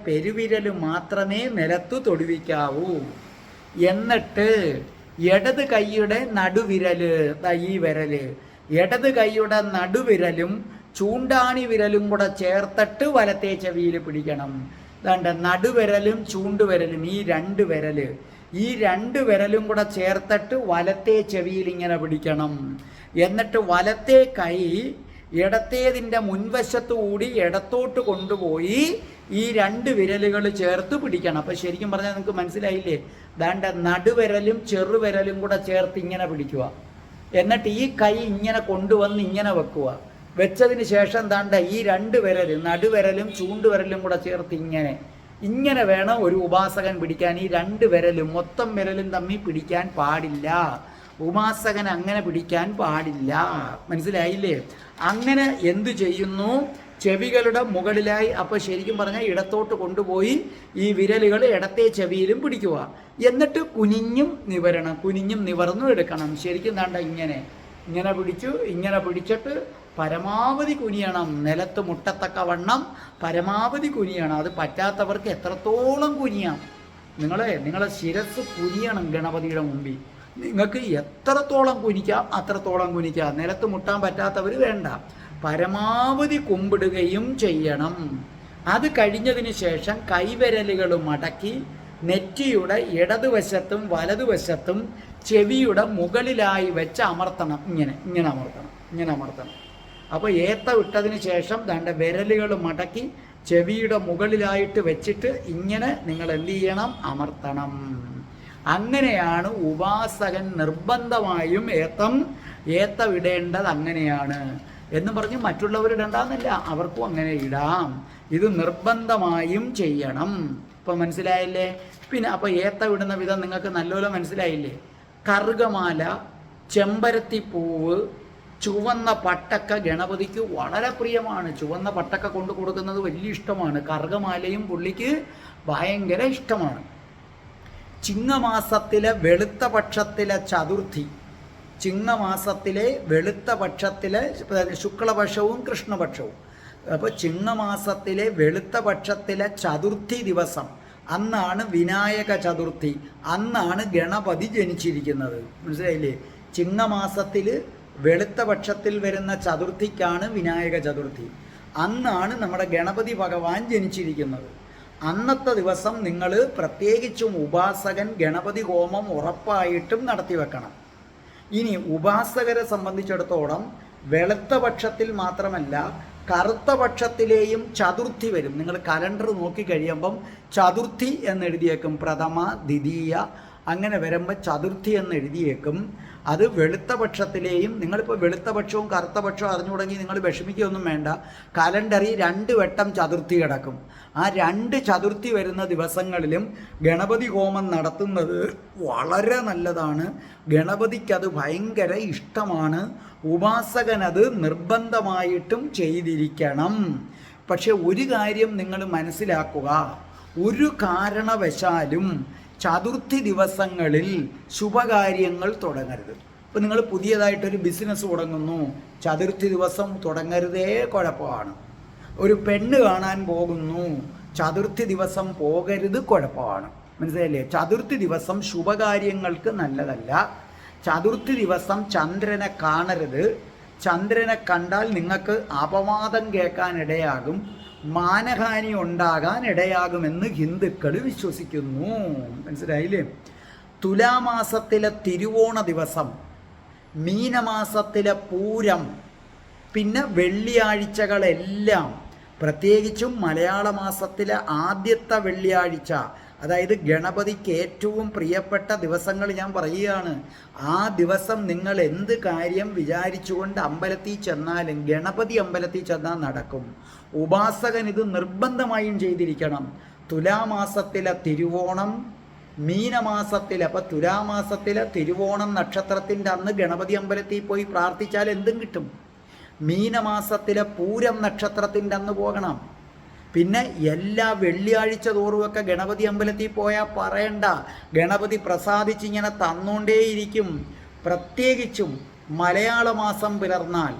പെരുവിരൽ മാത്രമേ നിലത്തു തൊടുവിക്കാവൂ. എന്നിട്ട് ഇടത് കൈയുടെ നടുവിരല്, ഈ വിരല്, ഇടത് കൈയുടെ നടുവിരലും ചൂണ്ടാണി വിരലും കൂടെ ചേർത്തിട്ട് വലത്തെ ചെവിയിൽ പിടിക്കണം. അതാണ്ട് നടുവിരലും ചൂണ്ടുവിരലും, ഈ 2 വിരല്, ഈ 2 വിരലും കൂടെ ചേർത്തിട്ട് വലത്തെ ചെവിയിൽ ഇങ്ങനെ പിടിക്കണം. എന്നിട്ട് വലത്തെ കൈ ഇടത്തേതിൻ്റെ മുൻവശത്തു കൂടി ഇടത്തോട്ട് കൊണ്ടുപോയി ഈ 2 വിരലുകൾ ചേർത്ത് പിടിക്കണം. അപ്പം ശരിക്കും പറഞ്ഞാൽ നിങ്ങൾക്ക് മനസ്സിലായില്ലേ? ദാണ്ട നടുവിരലും ചെറുവിരലും കൂടെ ചേർത്ത് ഇങ്ങനെ പിടിക്കുക. എന്നിട്ട് ഈ കൈ ഇങ്ങനെ കൊണ്ടുവന്ന് ഇങ്ങനെ വെക്കുക. വെച്ചതിന് ശേഷം ദാണ്ട ഈ 2 വിരലും നടുവിരലും ചൂണ്ടുവിരലും കൂടെ ചേർത്ത് ഇങ്ങനെ വേണം ഒരു ഉപാസകൻ പിടിക്കാൻ. ഈ 2 വിരലും മൊത്തം വിരലും തമ്മിൽ പിടിക്കാൻ പാടില്ല. ഉപാസകൻ അങ്ങനെ പിടിക്കാൻ പാടില്ല. മനസ്സിലായില്ലേ? അങ്ങനെ എന്തു ചെയ്യുന്നു? ചെവികളുടെ മുകളിലായി. അപ്പോൾ ശരിക്കും പറഞ്ഞാൽ ഇടത്തോട്ട് കൊണ്ടുപോയി ഈ വിരലുകൾ ഇടത്തെ ചെവിയിലും പിടിക്കുക. എന്നിട്ട് കുനിഞ്ഞും നിവരണം, കുനിഞ്ഞും നിവർന്നും എടുക്കണം. ശരിക്കും ദാണ്ട ഇങ്ങനെ പിടിച്ചു. ഇങ്ങനെ പിടിച്ചിട്ട് പരമാവധി കുനിയണം. നിലത്ത് മുട്ടത്തക്ക വണ്ണം പരമാവധി കുനിയണം. അത് പറ്റാത്തവർക്ക് എത്രത്തോളം കുനിയാം. നിങ്ങളെ ശിരസ് കുനിയണം ഗണപതിയുടെ മുമ്പിൽ. നിങ്ങൾക്ക് എത്രത്തോളം കുനിക്കാം അത്രത്തോളം കുനിക്കാം. നിലത്ത് മുട്ടാൻ പറ്റാത്തവർ വേണ്ട, പരമാവധി കുമ്പിടുകയും ചെയ്യണം. അത് കഴിഞ്ഞതിന് ശേഷം കൈവിരലുകൾ മടക്കി നെറ്റിയുടെ ഇടതുവശത്തും വലതുവശത്തും ചെവിയുടെ മുകളിലായി വെച്ച് അമർത്തണം. ഇങ്ങനെ അമർത്തണം. അപ്പോൾ ഏത്ത വിട്ടതിന് ശേഷം ദാണ്ട വിരലുകൾ മടക്കി ചെവിയുടെ മുകളിലായിട്ട് വെച്ചിട്ട് ഇങ്ങനെ നിങ്ങൾ എന്ത് ചെയ്യണം? അമർത്തണം. അങ്ങനെയാണ് ഉപാസകൻ നിർബന്ധമായും ഏത്ത വിടേണ്ടത്. അങ്ങനെയാണ് എന്ന് പറഞ്ഞ് മറ്റുള്ളവർ ഇടണ്ടെന്നില്ല, അവർക്കും അങ്ങനെ ഇടാം. ഇത് നിർബന്ധമായും ചെയ്യണം. ഇപ്പം മനസ്സിലായില്ലേ? പിന്നെ അപ്പോൾ ഏത്ത വിടുന്ന വിധം നിങ്ങൾക്ക് നല്ലപോലെ മനസ്സിലായില്ലേ? കറുകമാല, ചെമ്പരത്തിപ്പൂവ്, ചുവന്ന പട്ടക്ക ഗണപതിക്ക് വളരെ പ്രിയമാണ്. ചുവന്ന പട്ടക്ക കൊണ്ട് കൊടുക്കുന്നത് വലിയ ഇഷ്ടമാണ്. കറുകമാലയും പുള്ളിക്ക് ഭയങ്കര ഇഷ്ടമാണ്. ചിങ്ങമാസത്തിലെ വെളുത്ത പക്ഷത്തിലെ ചതുർത്ഥി, ചിങ്ങമാസത്തിലെ വെളുത്ത പക്ഷത്തിലെ ശുക്ലപക്ഷവും കൃഷ്ണപക്ഷവും. അപ്പോൾ ചിങ്ങമാസത്തിലെ വെളുത്ത പക്ഷത്തിലെ ചതുർത്ഥി ദിവസം, അന്നാണ് വിനായക ചതുർത്ഥി, അന്നാണ് ഗണപതി ജനിച്ചിരിക്കുന്നത്. മനസ്സിലായില്ലേ? ചിങ്ങമാസത്തിൽ വെളുത്ത പക്ഷത്തിൽ വരുന്ന ചതുർത്ഥിക്കാണ് വിനായക ചതുർത്ഥി. അന്നാണ് നമ്മുടെ ഗണപതി ഭഗവാൻ ജനിച്ചിരിക്കുന്നത്. അന്നത്തെ ദിവസം നിങ്ങൾ പ്രത്യേകിച്ചും ഉപാസകൻ ഗണപതി ഹോമം ഉറപ്പായിട്ടും നടത്തി വെക്കണം. ഇനി ഉപാസകരെ സംബന്ധിച്ചിടത്തോളം വെളുത്ത പക്ഷത്തിൽ മാത്രമല്ല കറുത്ത പക്ഷത്തിലെയും ചതുർത്ഥി വരും. നിങ്ങൾ കലണ്ടർ നോക്കിക്കഴിയുമ്പം ചതുർത്ഥി എന്നെഴുതിയേക്കും. പ്രഥമ, ദ്വിതീയ അങ്ങനെ വരുമ്പോൾ ചതുർത്ഥി എന്ന് എഴുതിയേക്കും. അത് വെളുത്ത പക്ഷത്തിലെയും, നിങ്ങളിപ്പോൾ വെളുത്ത പക്ഷവും കറുത്ത പക്ഷവും അറിഞ്ഞു തുടങ്ങി നിങ്ങൾ വിഷമിക്കുകയൊന്നും വേണ്ട. കലണ്ടറിൽ 2 വട്ടം ചതുർത്ഥി കിടക്കും. ആ 2 ചതുർത്ഥി വരുന്ന ദിവസങ്ങളിലും ഗണപതി ഹോമം നടത്തുന്നത് വളരെ നല്ലതാണ്. ഗണപതിക്കത് ഭയങ്കര ഇഷ്ടമാണ്. ഉപാസകനത് നിർബന്ധമായിട്ടും ചെയ്തിരിക്കണം. പക്ഷെ ഒരു കാര്യം നിങ്ങൾ മനസ്സിലാക്കുക, ഒരു കാരണവശാലും ചതുർത്ഥി ദിവസങ്ങളിൽ ശുഭകാര്യങ്ങൾ തുടങ്ങരുത്. ഇപ്പം നിങ്ങൾ പുതിയതായിട്ടൊരു ബിസിനസ് തുടങ്ങുന്നു, ചതുർത്ഥി ദിവസം തുടങ്ങരുതേ, കുഴപ്പമാണ്. ഒരു പെണ്ണ് കാണാൻ പോകുന്നു, ചതുർത്ഥി ദിവസം പോകരുത്, കുഴപ്പമാണ്. മനസ്സിലായില്ലേ? ചതുർത്ഥി ദിവസം ശുഭകാര്യങ്ങൾക്ക് നല്ലതല്ല. ചതുർത്ഥി ദിവസം ചന്ദ്രനെ കാണരുത്. ചന്ദ്രനെ കണ്ടാൽ നിങ്ങൾക്ക് അപവാദം കേൾക്കാനിടയാകും, മാനഹാനി ഉണ്ടാകാൻ ഇടയാകുമെന്ന് ഹിന്ദുക്കൾ വിശ്വസിക്കുന്നു. മനസ്സിലായില്ലേ? തുലാമാസത്തിലെ തിരുവോണ ദിവസം, മീനമാസത്തിലെ പൂരം, പിന്നെ വെള്ളിയാഴ്ചകളെല്ലാം, പ്രത്യേകിച്ചും മലയാള മാസത്തിലെ ആദ്യത്തെ വെള്ളിയാഴ്ച, അതായത് ഗണപതിക്ക് ഏറ്റവും പ്രിയപ്പെട്ട ദിവസങ്ങൾ ഞാൻ പറയുകയാണ്. ആ ദിവസം നിങ്ങൾ എന്ത് കാര്യം വിചാരിച്ചുകൊണ്ട് അമ്പലത്തിൽ ചെന്നാലും ഗണപതി അമ്പലത്തിൽ ചെന്നാൽ നടക്കും. ഉപാസകൻ ഇത് നിർബന്ധമായും ചെയ്തിരിക്കണം. തുലാമാസത്തിലെ തിരുവോണം, മീനമാസത്തിലെ, അപ്പോൾ തുലാമാസത്തിലെ തിരുവോണം നക്ഷത്രത്തിൻ്റെ അന്ന് ഗണപതി അമ്പലത്തിൽ പോയി പ്രാർത്ഥിച്ചാൽ എന്തും കിട്ടും. മീനമാസത്തിലെ പൂരം നക്ഷത്രത്തിൻ്റെ അന്ന് പോകണം. പിന്നെ എല്ലാ വെള്ളിയാഴ്ച തോറുമൊക്കെ ഗണപതി അമ്പലത്തിൽ പോയാൽ പറയണ്ട, ഗണപതി പ്രസാദിച്ചിങ്ങനെ തന്നുകൊണ്ടേയിരിക്കും. പ്രത്യേകിച്ചും മലയാള മാസം പിറന്നാൽ,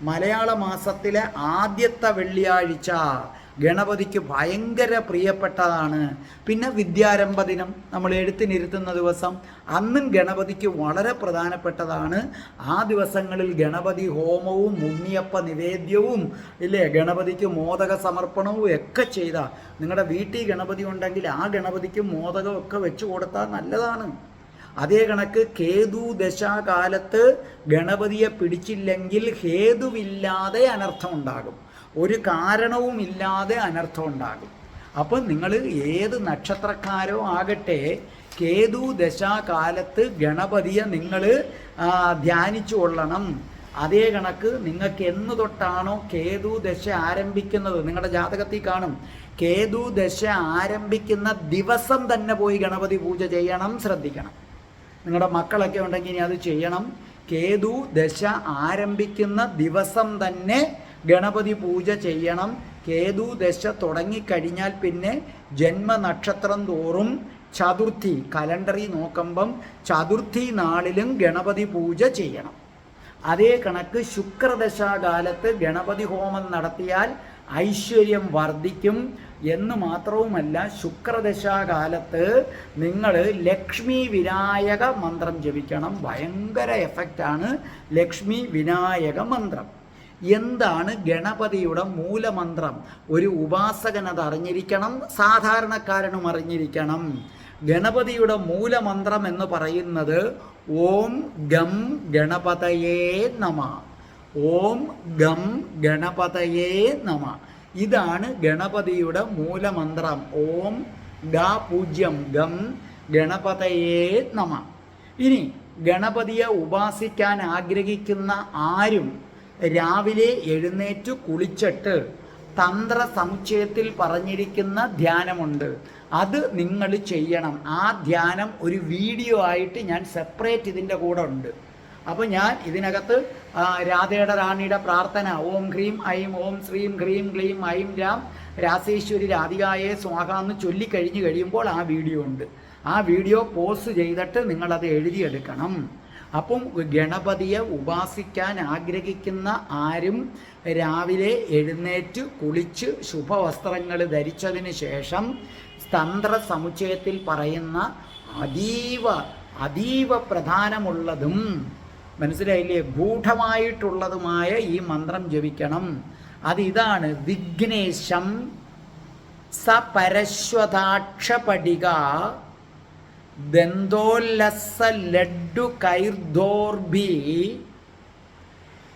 മലയാള മാസത്തിലെ ആദ്യത്തെ വെള്ളിയാഴ്ച ഗണപതിക്ക് ഭയങ്കര പ്രിയപ്പെട്ടതാണ്. പിന്നെ വിദ്യാരംഭ ദിനം, നമ്മൾ എഴുത്തിനിരുത്തുന്ന ദിവസം, അന്നും ഗണപതിക്ക് വളരെ പ്രധാനപ്പെട്ടതാണ്. ആ ദിവസങ്ങളിൽ ഗണപതി ഹോമവും ഉണ്ണിയപ്പ നിവേദ്യവും ഇല്ലേ, ഗണപതിക്ക് മോദക സമർപ്പണവും ഒക്കെ ചെയ്താൽ, നിങ്ങളുടെ വീട്ടിൽ ഗണപതി ഉണ്ടെങ്കിൽ ആ ഗണപതിക്ക് മോദകമൊക്കെ വെച്ച് കൊടുത്താൽ നല്ലതാണ്. അതേ കണക്ക് കേതു ദശാകാലത്ത് ഗണപതിയെ പിടിച്ചില്ലെങ്കിൽ ഹേതുവില്ലാതെ അനർത്ഥം ഉണ്ടാകും, ഒരു കാരണവുമില്ലാതെ അനർത്ഥം ഉണ്ടാകും. അപ്പം നിങ്ങൾ ഏത് നക്ഷത്രക്കാരോ ആകട്ടെ, കേതു ദശാകാലത്ത് ഗണപതിയെ നിങ്ങൾ ധ്യാനിച്ചു കൊള്ളണം. അതേ കണക്ക് നിങ്ങൾക്ക് എന്ന് തൊട്ടാണോ കേതു ദശ ആരംഭിക്കുന്നത്, നിങ്ങളുടെ ജാതകത്തിൽ കാണും, കേതു ദശ ആരംഭിക്കുന്ന ദിവസം തന്നെ പോയി ഗണപതി പൂജ ചെയ്യണം, ശ്രദ്ധിക്കണം. നിങ്ങളുടെ മക്കളൊക്കെ ഉണ്ടെങ്കിൽ ഇനി അത് ചെയ്യണം. കേതു ദശ ആരംഭിക്കുന്ന ദിവസം തന്നെ ഗണപതി പൂജ ചെയ്യണം. കേതു ദശ തുടങ്ങിക്കഴിഞ്ഞാൽ പിന്നെ ജന്മനക്ഷത്രം തോറും ചതുർത്ഥി, കലണ്ടറിൽ നോക്കുമ്പം ചതുർത്ഥി നാളിലും ഗണപതി പൂജ ചെയ്യണം. അതേ കണക്ക് ശുക്രദശാകാലത്ത് ഗണപതി ഹോമം നടത്തിയാൽ ഐശ്വര്യം വർദ്ധിക്കും എന്ന് മാത്രവുമല്ല, ശുക്രദശാകാലത്ത് നിങ്ങൾ ലക്ഷ്മി വിനായക മന്ത്രം ജപിക്കണം. ഭയങ്കര എഫക്റ്റാണ് ലക്ഷ്മി വിനായക മന്ത്രം. എന്താണ് ഗണപതിയുടെ മൂലമന്ത്രം? ഒരു ഉപാസകൻ അത് അറിഞ്ഞിരിക്കണം, സാധാരണക്കാരനും അറിഞ്ഞിരിക്കണം. ഗണപതിയുടെ മൂലമന്ത്രം എന്ന് പറയുന്നത് ഓം ഗം ഗണപതയേ നമ, ഓം ഗം ഗണപതയേ നമ. ഇതാണ് ഗണപതിയുടെ മൂലമന്ത്രം. ഓം ഗ പൂജ്യം ഗം ഗണപതയേ നമ. ഇനി ഗണപതിയെ ഉപാസിക്കാൻ ആഗ്രഹിക്കുന്ന ആരും രാവിലെ എഴുന്നേറ്റ് കുളിച്ചിട്ട് തന്ത്ര സമുച്ചയത്തിൽ പറഞ്ഞിരിക്കുന്ന ധ്യാനമുണ്ട്, അത് നിങ്ങൾ ചെയ്യണം. ആ ധ്യാനം ഒരു വീഡിയോ ആയിട്ട് ഞാൻ സെപ്പറേറ്റ് ഇതിൻ്റെ കൂടെ ഉണ്ട്. അപ്പോൾ ഞാൻ ഇതിനകത്ത് രാധയുടെ റാണിയുടെ പ്രാർത്ഥന ഓം ഹ്രീം ഐം ഓം ശ്രീം ഹ്രീം ക്ലീം ഐം രാം രാസേശ്വരി രാധികായെ സ്വാഹ എന്ന് ചൊല്ലിക്കഴിഞ്ഞ് കഴിയുമ്പോൾ ആ വീഡിയോ ഉണ്ട്. ആ വീഡിയോ പോസ്റ്റ് ചെയ്തിട്ട് നിങ്ങളത് എഴുതിയെടുക്കണം. അപ്പം ഗണപതിയെ ഉപാസിക്കാൻ ആഗ്രഹിക്കുന്ന ആരും രാവിലെ എഴുന്നേറ്റ് കുളിച്ച് ശുഭവസ്ത്രങ്ങൾ ധരിച്ചതിന് ശേഷം തന്ത്ര സമുച്ചയത്തിൽ പറയുന്ന അതീവ പ്രധാനമുള്ളതും മനസ്സിലായില്ലേ, ഗൂഢമായിട്ടുള്ളതുമായ ഈ മന്ത്രം ജപിക്കണം. അതിതാണ്: വിഘ്നേശം സപരശ്വതാക്ഷപടിക ദന്തോല്ലസ ലഡ്ഡു കൈർദോർഭി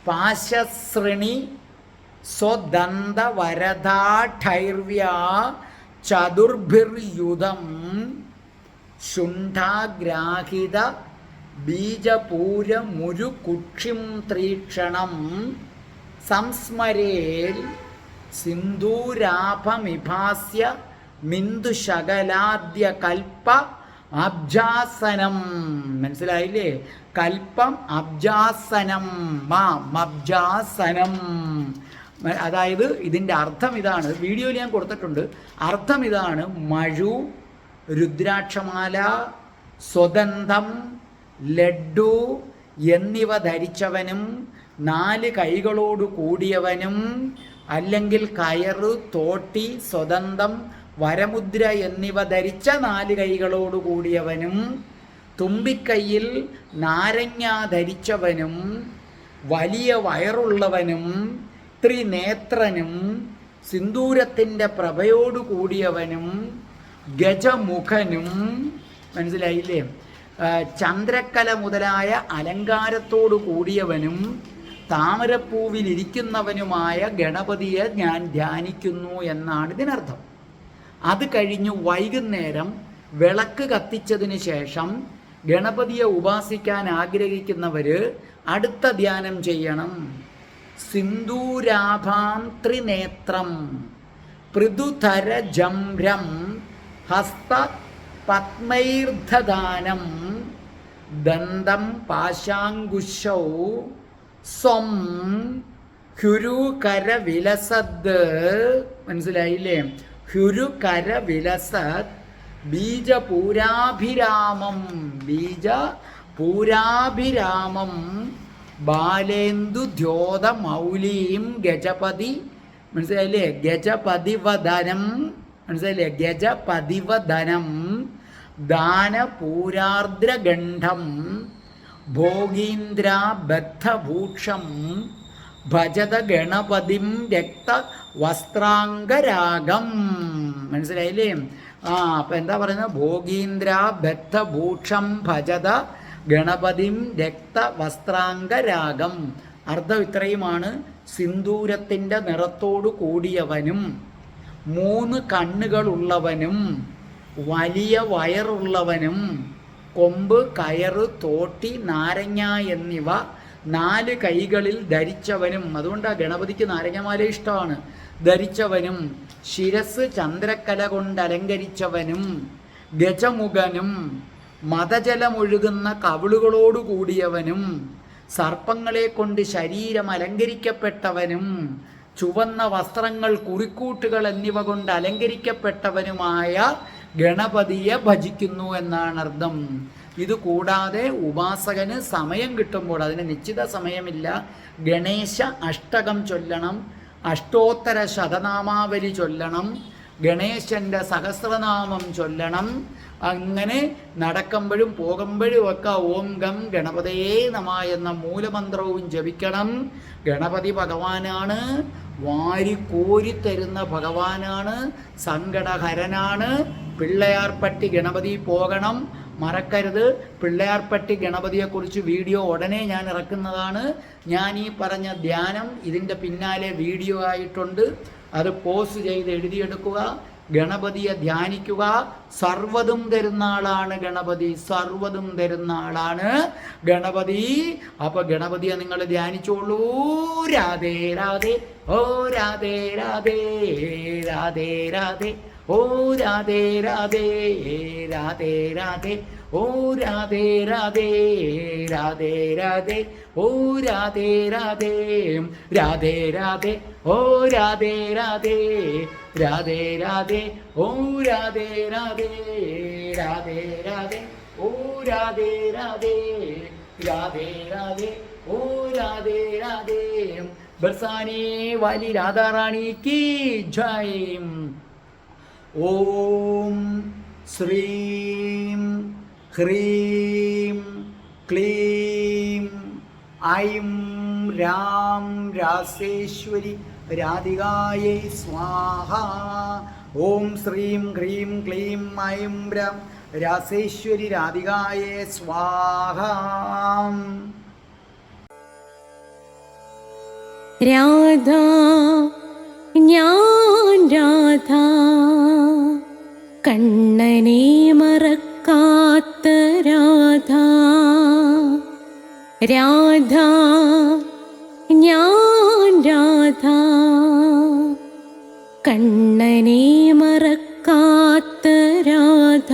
പാശശ്രണി സ്വദന്ത വരദാഠൈർവ്യ ചതുർഭിർയുധം ശുണ്ഠാഗ്രാഹിത ബീജപൂര മുരുകുക്ഷിം ത്രീക്ഷണം സംസ്മരേൽ സിന്ധൂരാഭമിഭാസ്യ മിന്ദുശകലാദ്യ കൽപ്പ അബ്ജാസനം. മനസ്സിലായില്ലേ? കൽപ്പം അബ്ജാസനം, അബ്ജാസനം. അതായത് ഇതിൻ്റെ അർത്ഥം ഇതാണ്, വീഡിയോയിൽ ഞാൻ കൊടുത്തിട്ടുണ്ട്. അർത്ഥം ഇതാണ്: മഴു, രുദ്രാക്ഷമാല, സ്വദന്തം, ലഡ്ഡു എന്നിവ ധരിച്ചവനും 4 കൈകളോട് കൂടിയവനും, അല്ലെങ്കിൽ കയറ്, തോട്ടി, സ്വദന്തം, വരമുദ്ര എന്നിവ ധരിച്ച 4 കൈകളോട് കൂടിയവനും, തുമ്പിക്കൈയിൽ നാരങ്ങ ധരിച്ചവനും, വലിയ വയറുള്ളവനും, ത്രിനേത്രനും, സിന്ദൂരത്തിൻ്റെ പ്രഭയോട് കൂടിയവനും, ഗജമുഖനും, മനസ്സിലായില്ലേ, ചന്ദ്രക്കല മുതലായ അലങ്കാരത്തോടു കൂടിയവനും, താമരപ്പൂവിലിരിക്കുന്നവനുമായ ഗണപതിയെ ഞാൻ ധ്യാനിക്കുന്നു എന്നാണ് ഇതിനർത്ഥം. അത് കഴിഞ്ഞ് വൈകുന്നേരം വിളക്ക് കത്തിച്ചതിന് ശേഷം ഗണപതിയെ ഉപാസിക്കാൻ ആഗ്രഹിക്കുന്നവർ അടുത്ത ധ്യാനം ചെയ്യണം. സിന്ദൂരാഭാം ത്രിനേത്രം പൃഥുധര ജംരം ഹസ്ത പത്മൈർധദാനം ദന്തം പാശാങ്കുശൗ സ്വം ഹുരുകര വിലസദ്. മനസ്സിലായില്ലേ? ഹുരുകര വിലസത് ബീജപൂരാഭിരാമം, ബീജപൂരാഭിരാമം ബാലേന്ദു ദ്യോത മൗലീം ഗജപതി. മനസ്സിലായില്ലേ? ഗജപതിവദനം. മനസ്സിലായില്ലേ? ഗജപതിവദനം ദാനപൂരാർദ്രഗണ്ഡം ഭോഗീന്ദ്രാബദ്ധഭൂഷം ഭജത ഗണപതിം രക്തവസ്ത്രാംഗരാഗം. മനസ്സിലായില്ലേ? അപ്പം എന്താ പറയുന്നത്? ഭോഗീന്ദ്ര ബദ്ധഭൂഷം ഭജത ഗണപതിം രക്തവസ്ത്രാംഗരാഗം. അർത്ഥം ഇത്രയുമാണ്. സിന്ദൂരത്തിൻ്റെ നിറത്തോടു കൂടിയവനും 3 കണ്ണുകളുള്ളവനും വലിയ വയറുള്ളവനും കൊമ്പ്, കയറ്, തോട്ടി, നാരങ്ങ എന്നിവ 4 കൈകളിൽ ധരിച്ചവനും, അതുകൊണ്ടാണ് ഗണപതിക്ക് നാരങ്ങമാല ഇഷ്ടമാണ്, ധരിച്ചവനും ശിരസ് ചന്ദ്രക്കല കൊണ്ട് അലങ്കരിച്ചവനും ഗജമുഖനും മതജലമൊഴുകുന്ന കവിളുകളോടു കൂടിയവനും സർപ്പങ്ങളെ കൊണ്ട് ശരീരം അലങ്കരിക്കപ്പെട്ടവനും ചുവന്ന വസ്ത്രങ്ങൾ, കുറിക്കൂട്ടുകൾ എന്നിവ കൊണ്ട് അലങ്കരിക്കപ്പെട്ടവനുമായ ഗണപതിയെ ഭജിക്കുന്നു എന്നാണ് അർത്ഥം. ഇത് കൂടാതെ ഉപാസകന് സമയം കിട്ടുമ്പോൾ, അതിന് നിശ്ചിത സമയമില്ല, ഗണേശ അഷ്ടകം ചൊല്ലണം, അഷ്ടോത്തര ശതനാമാവലി ചൊല്ലണം, ഗണേശൻ്റെ സഹസ്രനാമം ചൊല്ലണം. അങ്ങനെ നടക്കുമ്പോഴും പോകുമ്പോഴും ഒക്കെ ഓം ഗം ഗണപതയേ നമ എന്ന മൂലമന്ത്രവും ജപിക്കണം. ഗണപതി ഭഗവാനാണ്, വാരിക്കോരിത്തരുന്ന ഭഗവാനാണ്, സങ്കടഹരനാണ്. പിള്ളയാർപ്പട്ടി ഗണപതി പോകണം, മറക്കരുത്. പിള്ളയാർപ്പട്ടി ഗണപതിയെക്കുറിച്ച് വീഡിയോ ഉടനെ ഞാൻ ഇറക്കുന്നതാണ്. ഞാൻ ഈ പറഞ്ഞ ധ്യാനം ഇതിൻ്റെ പിന്നാലെ വീഡിയോ ആയിട്ടുണ്ട്, അത് പോസ്റ്റ് ചെയ്ത് എഴുതിയെടുക്കുക. ഗണപതിയെ ധ്യാനിക്കുക. സർവ്വതും തരുന്ന ആളാണ് ഗണപതി, സർവ്വതും തരുന്ന ആളാണ് ഗണപതി. അപ്പൊ ഗണപതിയെ നിങ്ങൾ ധ്യാനിച്ചോളൂ. രാധേ രാധേ, ഓ രാധേ രാധേ, രാധേ രാധേ, ഓ രാധേ രാധേ, രാധേ രാധേ, ഓ രാധേ രാധേ, രാധേ രാധേ, ഓ രാധേ രാധേ, രാധേ രാധേ, ഓ രാധേ രാധേ, രാധേ രാധേ, ഓ രാധേ രാധേ, രാധേ രാധേ, ഓ രാധേ രാധേ, രാധേ രാധേ, ഓ രാധേ രാധേ. ബർസാനെ വാലി രാധാ റാണി की जय. ഓം ശ്രീം ഹ്രീം ക്ലീം ഐം രാം രാസേശ്വരി രാധികായൈ സ്വാഹ. ഓം ശ്രീം ഹ്രീം ക്ലീം ഐം രാം രാസേശ്വരി രാധികായൈ സ്വാഹ. രാധ ഞാൻ രാധ, കണ്ണനെ മറക്കാത്ത രാധ. രാധ ഞാൻ രാധ, കണ്ണനെ മറക്കാത്ത രാധ.